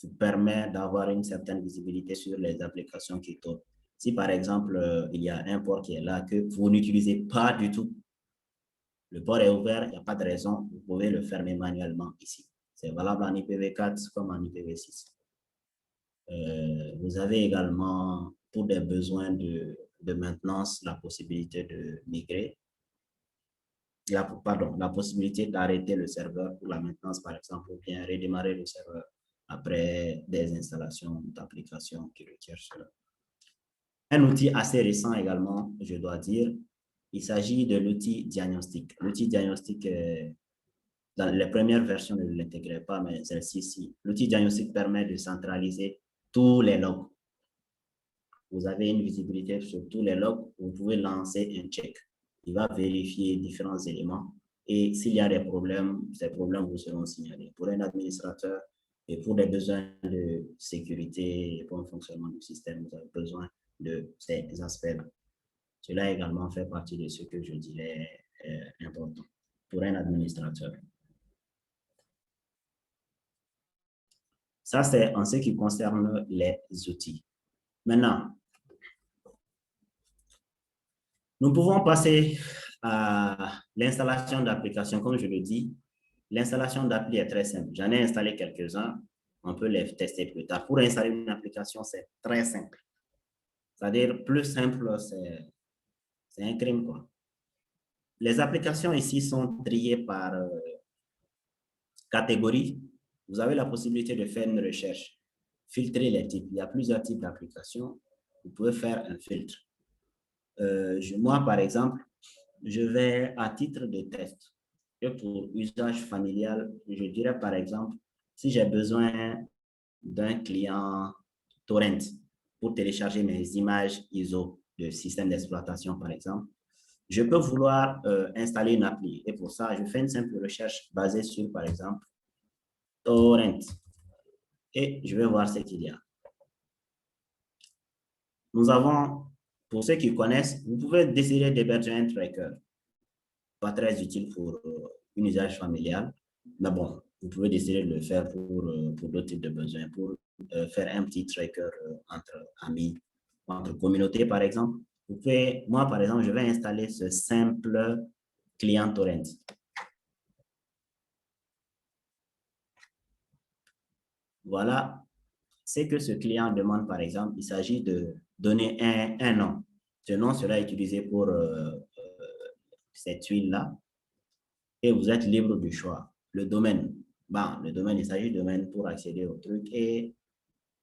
vous permet d'avoir une certaine visibilité sur les applications qui tournent. Si par exemple, il y a un port qui est là que vous n'utilisez pas du tout, le port est ouvert, il n'y a pas de raison, vous pouvez le fermer manuellement ici. C'est valable en IPv4 comme en IPv6. Vous avez également, pour des besoins de maintenance, la possibilité de migrer. La possibilité d'arrêter le serveur pour la maintenance, par exemple, ou bien redémarrer le serveur après des installations d'applications qui requièrent cela. Un outil assez récent également, je dois dire, Il s'agit de l'outil diagnostic. L'outil diagnostic, dans les premières versions, ne l'intégrait pas, mais celle-ci, si. L'outil diagnostic permet de centraliser tous les logs. Vous avez une visibilité sur tous les logs. Vous pouvez lancer un check. Il va vérifier différents éléments. Et s'il y a des problèmes, ces problèmes vous seront signalés. Pour un administrateur et pour des besoins de sécurité et pour le fonctionnement du système, vous avez besoin de ces aspects-là. Cela également fait partie de ce que je dirais important pour un administrateur. Ça, c'est en ce qui concerne les outils. Maintenant, nous pouvons passer à l'installation d'applications. Comme je le dis, l'installation d'appli est très simple. J'en ai installé quelques-uns. On peut les tester plus tard. Pour installer une application, c'est très simple. C'est-à-dire, plus simple, c'est un crime, quoi. Les applications ici sont triées par catégorie. Vous avez la possibilité de faire une recherche, filtrer les types. Il y a plusieurs types d'applications. Vous pouvez faire un filtre. Moi, par exemple, je vais à titre de test et pour usage familial, je dirais par exemple, si j'ai besoin d'un client torrent pour télécharger mes images ISO de système d'exploitation, par exemple, je peux vouloir installer une appli. Et pour ça, je fais une simple recherche basée sur, par exemple, torrent. Et je vais voir ce qu'il y a. Nous avons, pour ceux qui connaissent, vous pouvez décider d'héberger un tracker. Pas très utile pour un usage familial, mais bon, vous pouvez décider de le faire pour d'autres types de besoins, pour faire un petit tracker entre amis, entre communautés, par exemple. Vous pouvez, moi, par exemple, je vais installer ce simple client torrent. Voilà ce que ce client demande, par exemple. Il s'agit de donner un nom. Ce nom sera utilisé pour cette huile-là. Et vous êtes libre du choix. Le domaine, le domaine, il s'agit de domaine pour accéder au truc et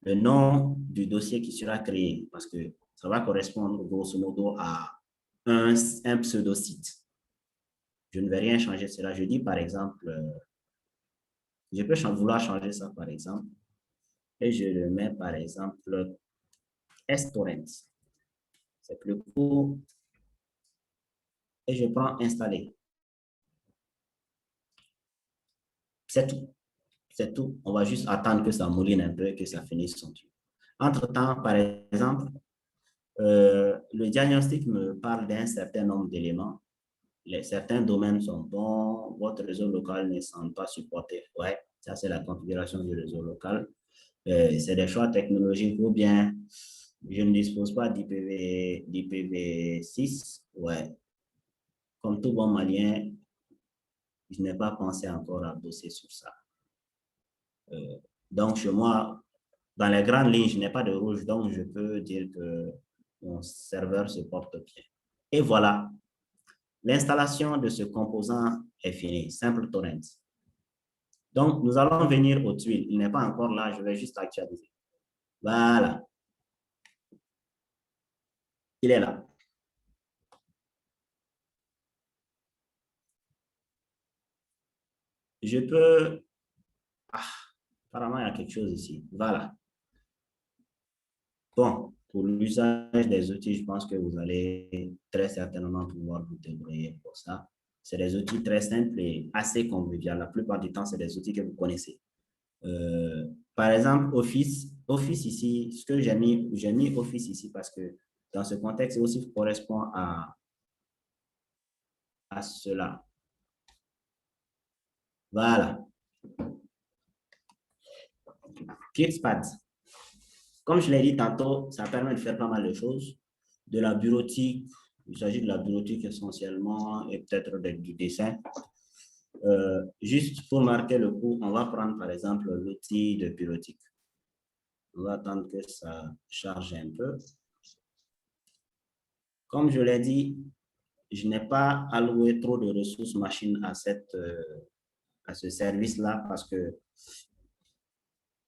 le nom du dossier qui sera créé parce que ça va correspondre grosso modo à un pseudo-site. Je ne vais rien changer cela. Je dis par exemple, je peux vouloir changer ça par exemple et je le mets par exemple S-Torrent. C'est plus court et je prends installer. C'est tout. C'est tout. On va juste attendre que ça mouline un peu et que ça finisse son truc. Entre-temps, par exemple, le diagnostic me parle d'un certain nombre d'éléments. Certains domaines sont bons, votre réseau local ne semble pas supporté. Ouais, ça c'est la configuration du réseau local. C'est des choix technologiques ou bien je ne dispose pas d'IPv6. Ouais, comme tout bon malien, je n'ai pas pensé encore à bosser sur ça. Donc, chez moi, dans les grandes lignes, je n'ai pas de rouge, donc je peux dire que mon serveur se porte bien. Et voilà, l'installation de ce composant est finie, simple torrent. Donc, nous allons venir aux tuiles. Il n'est pas encore là, je vais juste actualiser. Voilà. Il est là. Je peux... apparemment, il y a quelque chose ici. Voilà. Bon, pour l'usage des outils, je pense que vous allez très certainement pouvoir vous débrouiller pour ça. C'est des outils très simples et assez conviviaux. La plupart du temps, c'est des outils que vous connaissez. Par exemple, Office ici, ce que j'ai mis Office ici parce que dans ce contexte, aussi correspond à cela. Voilà. ClickSpad. Comme je l'ai dit tantôt, ça permet de faire pas mal de choses. De la bureautique, il s'agit de la bureautique essentiellement et peut-être du dessin. Juste pour marquer le coup, on va prendre par exemple l'outil de bureautique. On va attendre que ça charge un peu. Comme je l'ai dit, je n'ai pas alloué trop de ressources machines à ce service-là parce que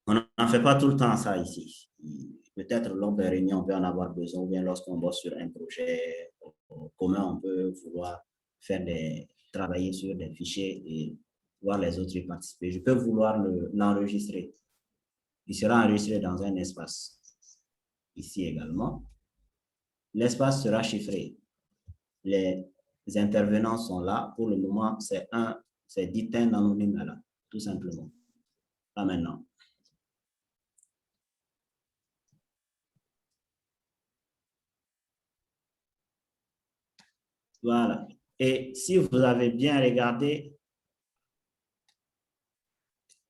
on n'en fait pas tout le temps ça ici. Peut-être lors des réunions, on peut en avoir besoin, ou bien lorsqu'on bosse sur un projet commun, on peut vouloir travailler sur des fichiers et voir les autres y participer. Je peux vouloir l'enregistrer. Il sera enregistré dans un espace. Ici également. L'espace sera chiffré. Les intervenants sont là. Pour le moment, c'est dit un anonyme là, tout simplement. Là maintenant. Voilà. Et si vous avez bien regardé,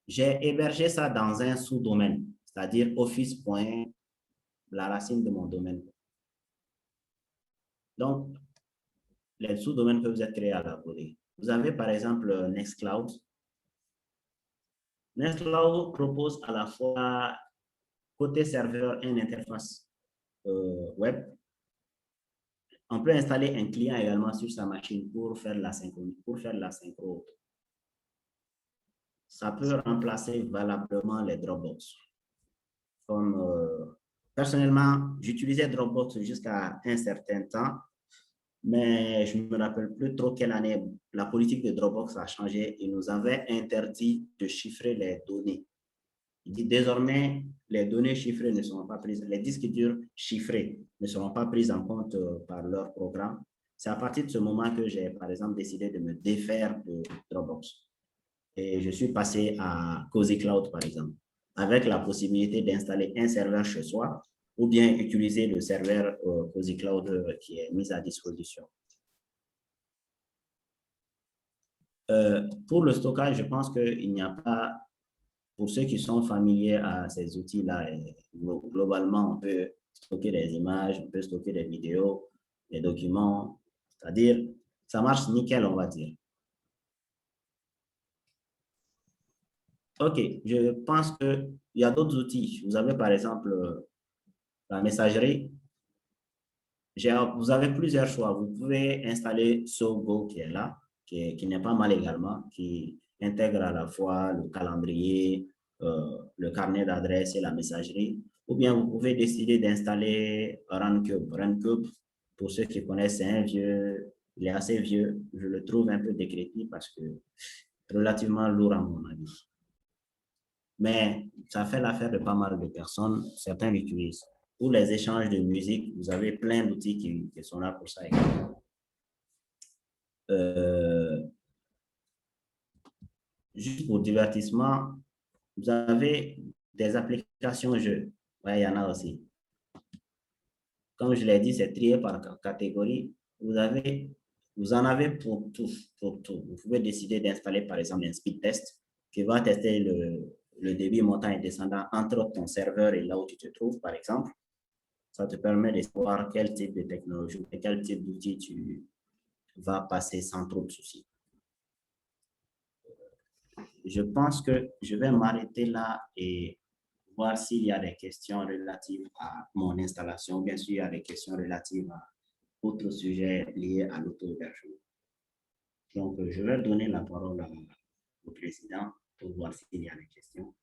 j'ai hébergé ça dans un sous-domaine, c'est-à-dire office. La racine de mon domaine. Donc, les sous-domaines peuvent être créés à la volée. Vous avez par exemple Nextcloud. Nextcloud propose à la fois côté serveur une interface web. On peut installer un client également sur sa machine pour faire la synchro. Ça peut remplacer valablement les Dropbox. Personnellement, j'utilisais Dropbox jusqu'à un certain temps, mais je ne me rappelle plus trop quelle année la politique de Dropbox a changé et nous avait interdit de chiffrer les données. Désormais, les données chiffrées ne seront pas prises, les disques durs chiffrés ne seront pas pris en compte par leur programme. C'est à partir de ce moment que j'ai, par exemple, décidé de me défaire de Dropbox. Et je suis passé à Cozy Cloud, par exemple, avec la possibilité d'installer un serveur chez soi ou bien utiliser le serveur Cozy Cloud qui est mis à disposition. Pour le stockage, je pense qu'il n'y a pas, pour ceux qui sont familiers à ces outils-là, globalement, on peut stocker des images, on peut stocker des vidéos, des documents, c'est-à-dire, ça marche nickel, on va dire. OK, je pense qu'il y a d'autres outils. Vous avez par exemple la messagerie. Vous avez plusieurs choix. Vous pouvez installer SoGo qui est là, qui n'est pas mal également, qui intègre à la fois le calendrier, le carnet d'adresse et la messagerie. Ou bien vous pouvez décider d'installer Runcube. Runcube, pour ceux qui connaissent, c'est un vieux, il est assez vieux. Je le trouve un peu décrépit parce que relativement lourd à mon avis. Mais ça fait l'affaire de pas mal de personnes. Certains l'utilisent. Pour les échanges de musique, vous avez plein d'outils qui sont là pour ça également. Juste pour divertissement, vous avez des applications jeux. Ouais, il y en a aussi. Comme je l'ai dit, c'est trié par catégorie. Vous en avez pour tout. Vous pouvez décider d'installer, par exemple, un speed test qui va tester le débit montant et descendant entre ton serveur et là où tu te trouves, par exemple. Ça te permet de savoir quel type de technologie et quel type d'outil tu vas passer sans trop de soucis. Je pense que je vais m'arrêter là et voir s'il y a des questions relatives à mon installation. Bien sûr, il y a des questions relatives à d'autres sujets liés à l'auto-hébergement. Donc, je vais donner la parole au président pour voir s'il y a des questions.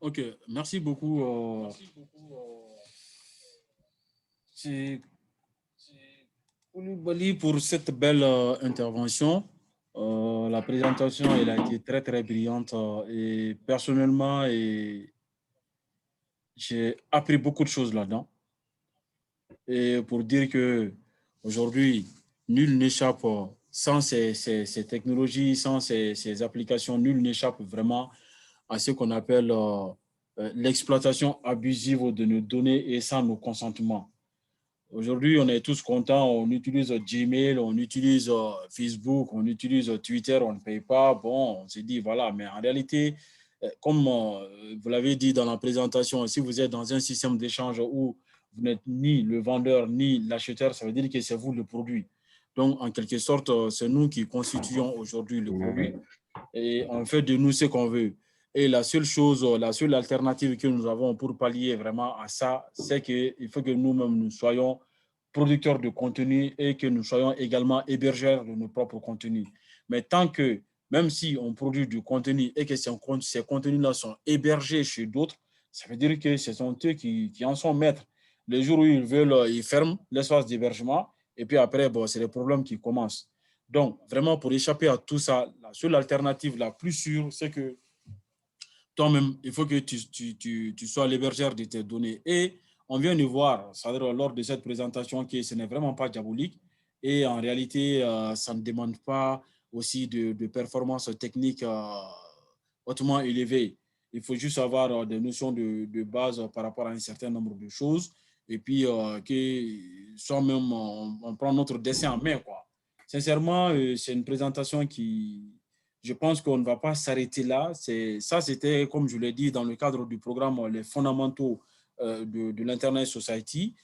Ok, merci beaucoup. C'est Koulibaly pour cette belle intervention. La présentation elle a été très, très brillante et personnellement, j'ai appris beaucoup de choses là-dedans. Et pour dire qu'aujourd'hui, nul n'échappe sans ces technologies, sans ces applications, nul n'échappe vraiment à ce qu'on appelle l'exploitation abusive de nos données et sans nos consentements. Aujourd'hui, on est tous contents, on utilise Gmail, on utilise Facebook, on utilise Twitter, on ne paye pas. Bon, on s'est dit, voilà, mais en réalité, comme vous l'avez dit dans la présentation, si vous êtes dans un système d'échange où vous n'êtes ni le vendeur ni l'acheteur, ça veut dire que c'est vous le produit. Donc, en quelque sorte, c'est nous qui constituons aujourd'hui le produit et on fait de nous ce qu'on veut. Et la seule alternative que nous avons pour pallier vraiment à ça, c'est qu'il faut que nous-mêmes nous soyons producteurs de contenu et que nous soyons également hébergeurs de nos propres contenus. Mais tant que, même si on produit du contenu et que ces contenus-là sont hébergés chez d'autres, ça veut dire que ce sont eux qui en sont maîtres. Les jours où ils veulent, ils ferment l'espace d'hébergement. Et puis après, bon, c'est les problèmes qui commencent. Donc, vraiment, pour échapper à tout ça, la seule alternative la plus sûre, c'est que toi-même, il faut que tu sois l'hébergeur de tes données. Et on vient de voir, c'est-à-dire lors de cette présentation, que ce n'est vraiment pas diabolique. Et en réalité, ça ne demande pas aussi de performances techniques hautement élevées. Il faut juste avoir des notions de base par rapport à un certain nombre de choses. Et puis, que soi-même, on prend notre dessin en main, quoi. Sincèrement, c'est une présentation qui, je pense qu'on ne va pas s'arrêter là. Ça, c'était, comme je l'ai dit, dans le cadre du programme Les fondamentaux de l'Internet Society.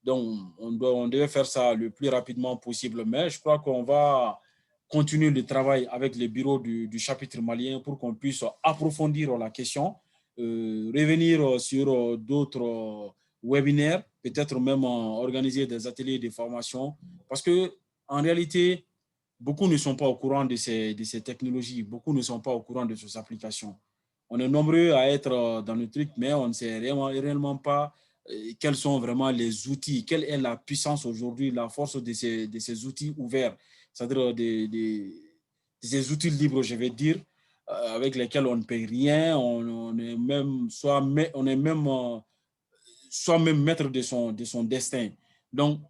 Donc, on devait faire ça le plus rapidement possible. Mais je crois qu'on va continuer le travail avec les bureaux du chapitre malien pour qu'on puisse approfondir la question, revenir sur d'autres webinaires, peut-être même organiser des ateliers de formation. Parce que, en réalité, beaucoup ne sont pas au courant de ces technologies, beaucoup ne sont pas au courant de ces applications. On est nombreux à être dans le truc, mais on ne sait réellement pas quels sont vraiment les outils, quelle est la puissance aujourd'hui, la force de ces outils ouverts, c'est-à-dire ces outils libres, je vais dire, avec lesquels on ne paye rien, on est même soi-même maître de son destin. Donc,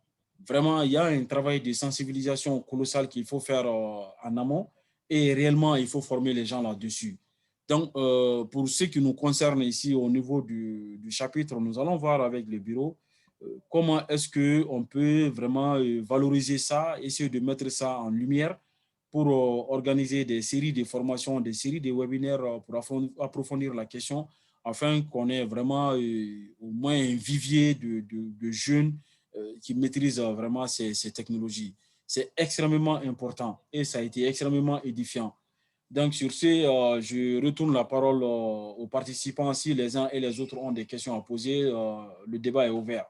vraiment, il y a un travail de sensibilisation colossal qu'il faut faire en amont et réellement, il faut former les gens là-dessus. Donc, pour ce qui nous concerne ici au niveau du chapitre, nous allons voir avec le bureau comment est-ce qu'on peut vraiment valoriser ça, essayer de mettre ça en lumière pour organiser des séries de formations, des séries de webinaires pour approfondir la question afin qu'on ait vraiment au moins un vivier de jeunes qui maîtrisent vraiment ces technologies. C'est extrêmement important et ça a été extrêmement édifiant. Donc, sur ce, je retourne la parole aux participants. Si les uns et les autres ont des questions à poser, le débat est ouvert.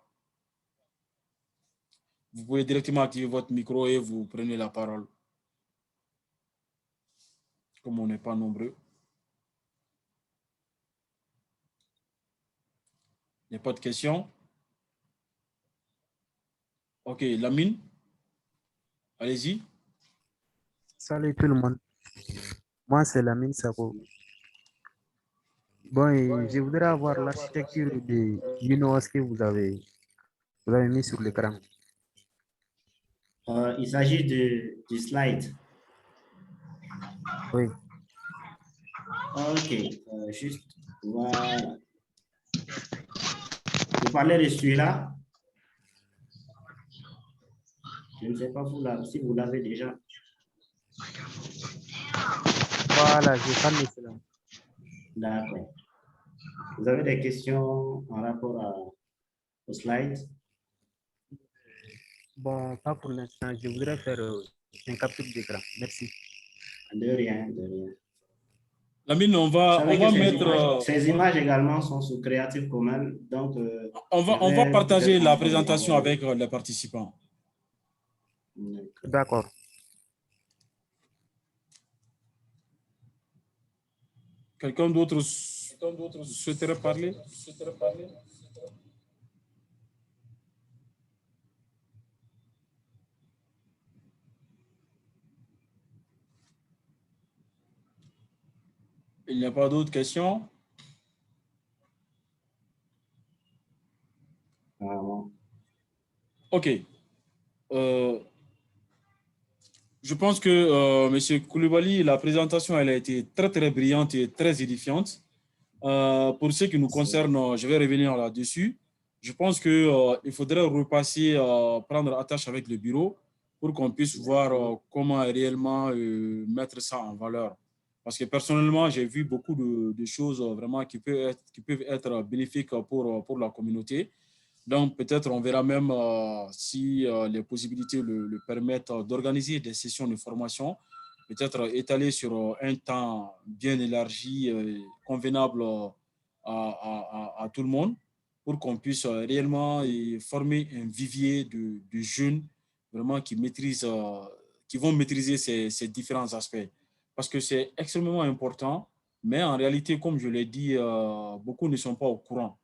Vous pouvez directement activer votre micro et vous prenez la parole. Comme on n'est pas nombreux. Il n'y a pas de questions? OK, Lamine, allez-y. Salut tout le monde. Moi, c'est Lamine Sako. Bon, et je voudrais avoir l'architecture de Unos que vous avez mis sur l'écran. Il s'agit du slide. Oui. OK, juste, voilà. Vous parlez de celui-là? Je ne sais pas si vous l'avez déjà. Voilà, je parle de cela. D'accord. Vous avez des questions en rapport au slide? Bon, pas pour l'instant. Je voudrais faire une capture d'écran. Merci. De rien, de rien. Lamine, on va mettre... Ces images également sont sous Creative Commons, donc... on va partager la présentation avec les participants. D'accord. Quelqu'un d'autre souhaiterait parler? Il n'y a pas d'autres questions? OK. Je pense que M. Koulibaly, la présentation, elle a été très, très brillante et très édifiante. Pour ce qui nous concerne, je vais revenir là-dessus. Je pense qu'il faudrait repasser, prendre attache avec le bureau pour qu'on puisse voir comment réellement mettre ça en valeur. Parce que personnellement, j'ai vu beaucoup de choses vraiment qui peuvent être bénéfiques pour la communauté. Donc, peut-être on verra même si les possibilités le permettent d'organiser des sessions de formation, peut-être étalées sur un temps bien élargi, convenable à tout le monde, pour qu'on puisse réellement former un vivier de jeunes vraiment qui vont maîtriser ces différents aspects. Parce que c'est extrêmement important, mais en réalité, comme je l'ai dit, beaucoup ne sont pas au courant.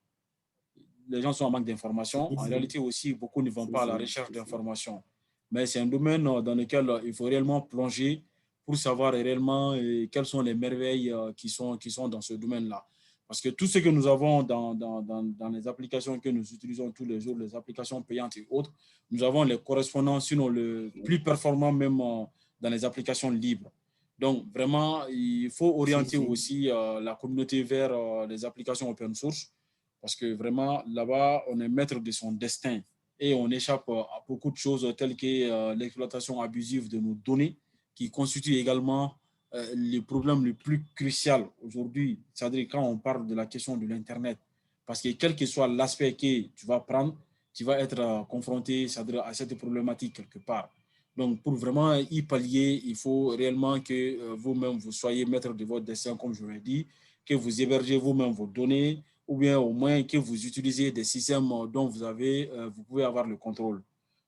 les gens sont en manque d'informations. En réalité aussi, beaucoup ne vont pas à la recherche d'informations. Mais c'est un domaine dans lequel il faut réellement plonger pour savoir réellement quelles sont les merveilles qui sont dans ce domaine-là. Parce que tout ce que nous avons dans les applications que nous utilisons tous les jours, les applications payantes et autres, nous avons les correspondants, sinon le plus performant même dans les applications libres. Donc, vraiment, il faut orienter aussi la communauté vers les applications open source parce que vraiment, là-bas, on est maître de son destin et on échappe à beaucoup de choses telles que l'exploitation abusive de nos données qui constitue également le problème le plus crucial aujourd'hui, c'est-à-dire quand on parle de la question de l'Internet. Parce que quel que soit l'aspect que tu vas prendre, tu vas être confronté, c'est-à-dire à cette problématique quelque part. Donc, pour vraiment y pallier, il faut réellement que vous-même, vous soyez maître de votre destin, comme je l'ai dit, que vous hébergez vous-même vos données, ou bien au moins que vous utilisez des systèmes dont vous pouvez avoir le contrôle.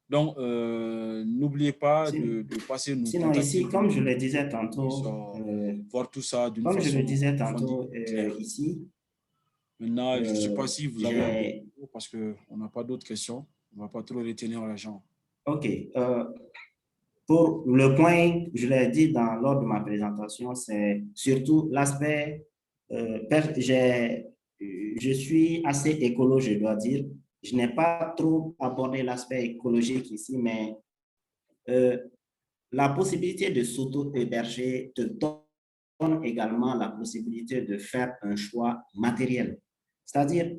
Donc, n'oubliez pas de passer nous sinon, contacter. ici, comme je le disais tantôt, voir tout ça d'une comme façon je le disais claire. ici, Maintenant, je ne sais pas si vous avez parce qu'on n'a pas d'autres questions. On ne va pas trop retenir les gens. OK. Pour le point, je l'ai dit lors de ma présentation, c'est surtout l'aspect, je suis assez écolo, je dois dire. Je n'ai pas trop abordé l'aspect écologique ici, mais la possibilité de s'auto-héberger te donne également la possibilité de faire un choix matériel. C'est-à-dire,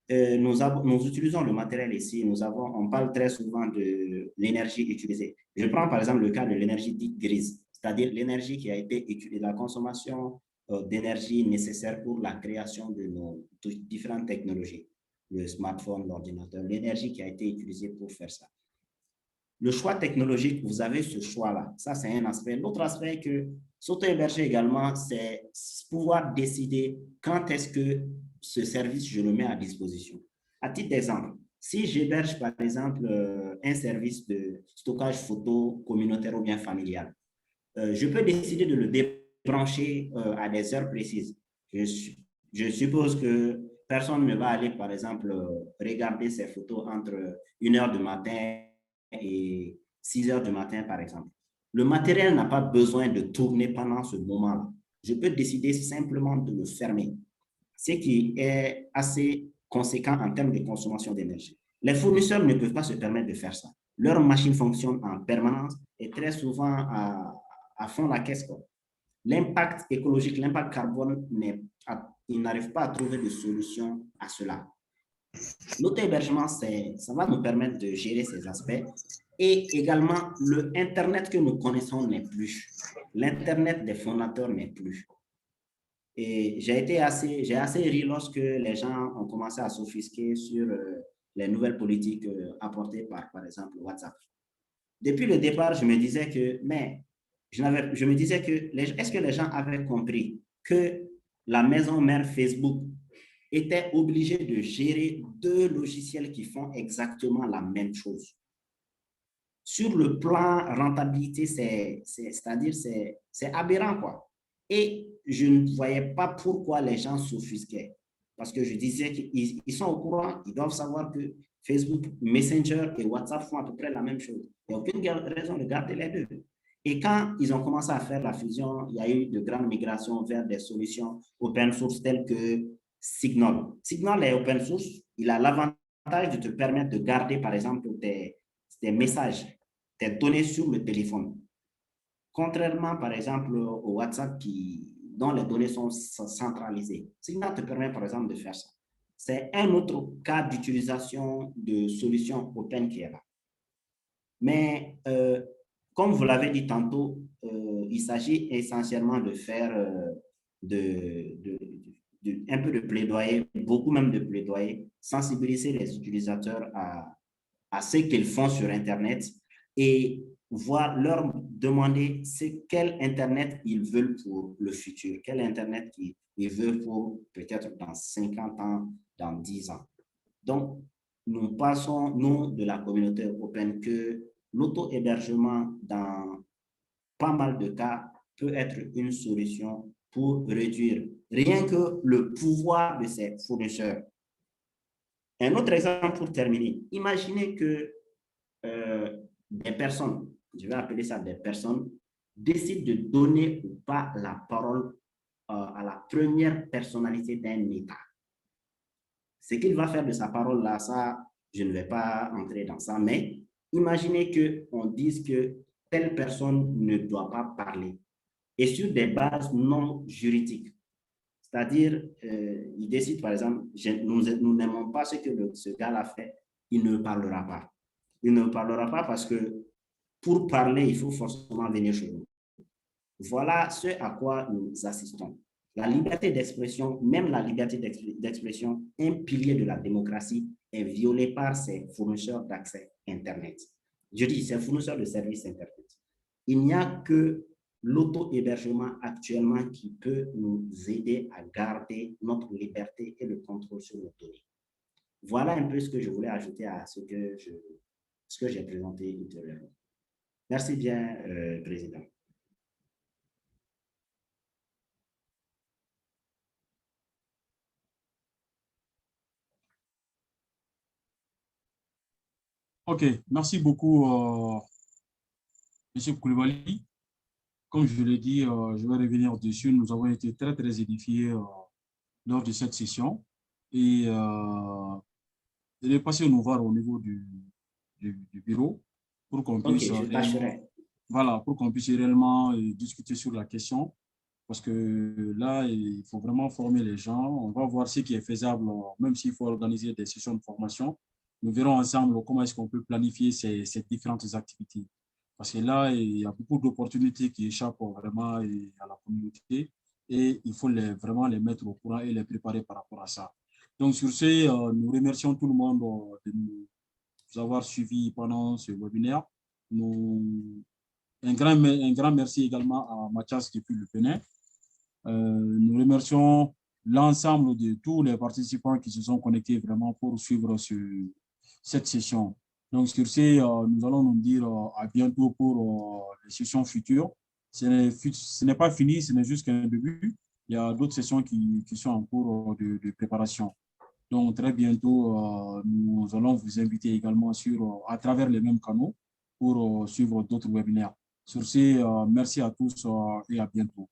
nous utilisons le matériel ici, on parle très souvent de l'énergie utilisée. Je prends par exemple le cas de l'énergie dite grise, c'est-à-dire l'énergie qui a été utilisée, la consommation d'énergie nécessaire pour la création de nos différentes technologies, le smartphone, l'ordinateur, l'énergie qui a été utilisée pour faire ça. Le choix technologique, vous avez ce choix-là. Ça, c'est un aspect. L'autre aspect que s'auto-héberger également, c'est pouvoir décider quand est-ce que ce service, je le mets à disposition. À titre d'exemple, si j'héberge, par exemple, un service de stockage photo communautaire ou bien familial, je peux décider de le débrancher à des heures précises. Je suppose que personne ne va aller, par exemple, regarder ces photos entre 1h du matin et 6h du matin, par exemple. Le matériel n'a pas besoin de tourner pendant ce moment-là. Je peux décider simplement de le fermer, ce qui est assez conséquent en termes de consommation d'énergie. Les fournisseurs ne peuvent pas se permettre de faire ça. Leur machine fonctionne en permanence et très souvent à fond la caisse. L'impact écologique, l'impact carbone, ils n'arrivent pas à trouver de solution à cela. L'auto-hébergement, ça va nous permettre de gérer ces aspects. Et également, le Internet que nous connaissons n'est plus. L'Internet des fondateurs n'est plus. Et j'ai assez ri lorsque les gens ont commencé à s'offusquer sur les nouvelles politiques apportées par exemple, WhatsApp. Depuis le départ, je me disais que, est-ce que les gens avaient compris que la maison mère Facebook était obligée de gérer 2 logiciels qui font exactement la même chose? Sur le plan rentabilité, c'est-à-dire c'est aberrant, quoi. Et je ne voyais pas pourquoi les gens s'offusquaient. Parce que je disais qu'ils sont au courant, ils doivent savoir que Facebook, Messenger et WhatsApp font à peu près la même chose. Il n'y a aucune raison de garder les deux. Et quand ils ont commencé à faire la fusion, il y a eu de grandes migrations vers des solutions open source telles que Signal. Signal est open source. Il a l'avantage de te permettre de garder, par exemple, tes messages, tes données sur le téléphone. Contrairement, par exemple, au WhatsApp dont les données sont centralisées. Signal te permet, par exemple, de faire ça. C'est un autre cas d'utilisation de solutions open qui est là. Mais comme vous l'avez dit tantôt, il s'agit essentiellement de faire un peu de plaidoyer, beaucoup même de plaidoyer, sensibiliser les utilisateurs à ce qu'ils font sur Internet et leur demander quel Internet ils veulent pour le futur, quel Internet ils veulent pour peut-être dans 50 ans, dans 10 ans. Donc, nous pensons, nous, de la communauté européenne, que l'auto-hébergement, dans pas mal de cas, peut être une solution pour réduire rien que le pouvoir de ces fournisseurs Un autre exemple pour terminer. Imaginez que des personnes, je vais appeler ça des personnes, décident de donner ou pas la parole à la première personnalité d'un État. Ce qu'il va faire de sa parole là, ça, je ne vais pas entrer dans ça, mais imaginez qu'on dise que telle personne ne doit pas parler et sur des bases non juridiques. C'est-à-dire, il décide, par exemple, nous n'aimons pas ce que ce gars-là fait, il ne parlera pas. Il ne parlera pas parce que pour parler, il faut forcément venir chez nous. Voilà ce à quoi nous assistons. La liberté d'expression, même la liberté d'expression, un pilier de la démocratie, est violée par ces fournisseurs d'accès Internet. Je dis, ces fournisseurs de services Internet. Il n'y a que l'auto-hébergement actuellement qui peut nous aider à garder notre liberté et le contrôle sur nos données. Voilà un peu ce que je voulais ajouter à ce que j'ai présenté ultérieurement. Merci bien, Président. Ok, merci beaucoup, M. Koulibaly. Comme je l'ai dit, je vais revenir dessus. Nous avons été très, très édifiés lors de cette session. Et je vais passer nous voir au niveau du bureau pour qu'on puisse, voilà, pour qu'on puisse réellement discuter sur la question. Parce que là, il faut vraiment former les gens. On va voir ce qui est faisable, même s'il faut organiser des sessions de formation. Nous verrons ensemble comment est-ce qu'on peut planifier ces différentes activités. Parce que là, il y a beaucoup d'opportunités qui échappent vraiment à la communauté et il faut vraiment les mettre au courant et les préparer par rapport à ça. Donc, sur ce, nous remercions tout le monde de nous avoir suivis pendant ce webinaire. Un grand merci également à Mathias depuis le Bénin. Nous remercions l'ensemble de tous les participants qui se sont connectés vraiment pour suivre cette session. Donc, sur ce, nous allons nous dire à bientôt pour les sessions futures. Ce n'est pas fini, ce n'est juste qu'un début. Il y a d'autres sessions qui sont en cours de préparation. Donc, très bientôt, nous allons vous inviter également à travers les mêmes canaux pour suivre d'autres webinaires. Sur ce, merci à tous et à bientôt.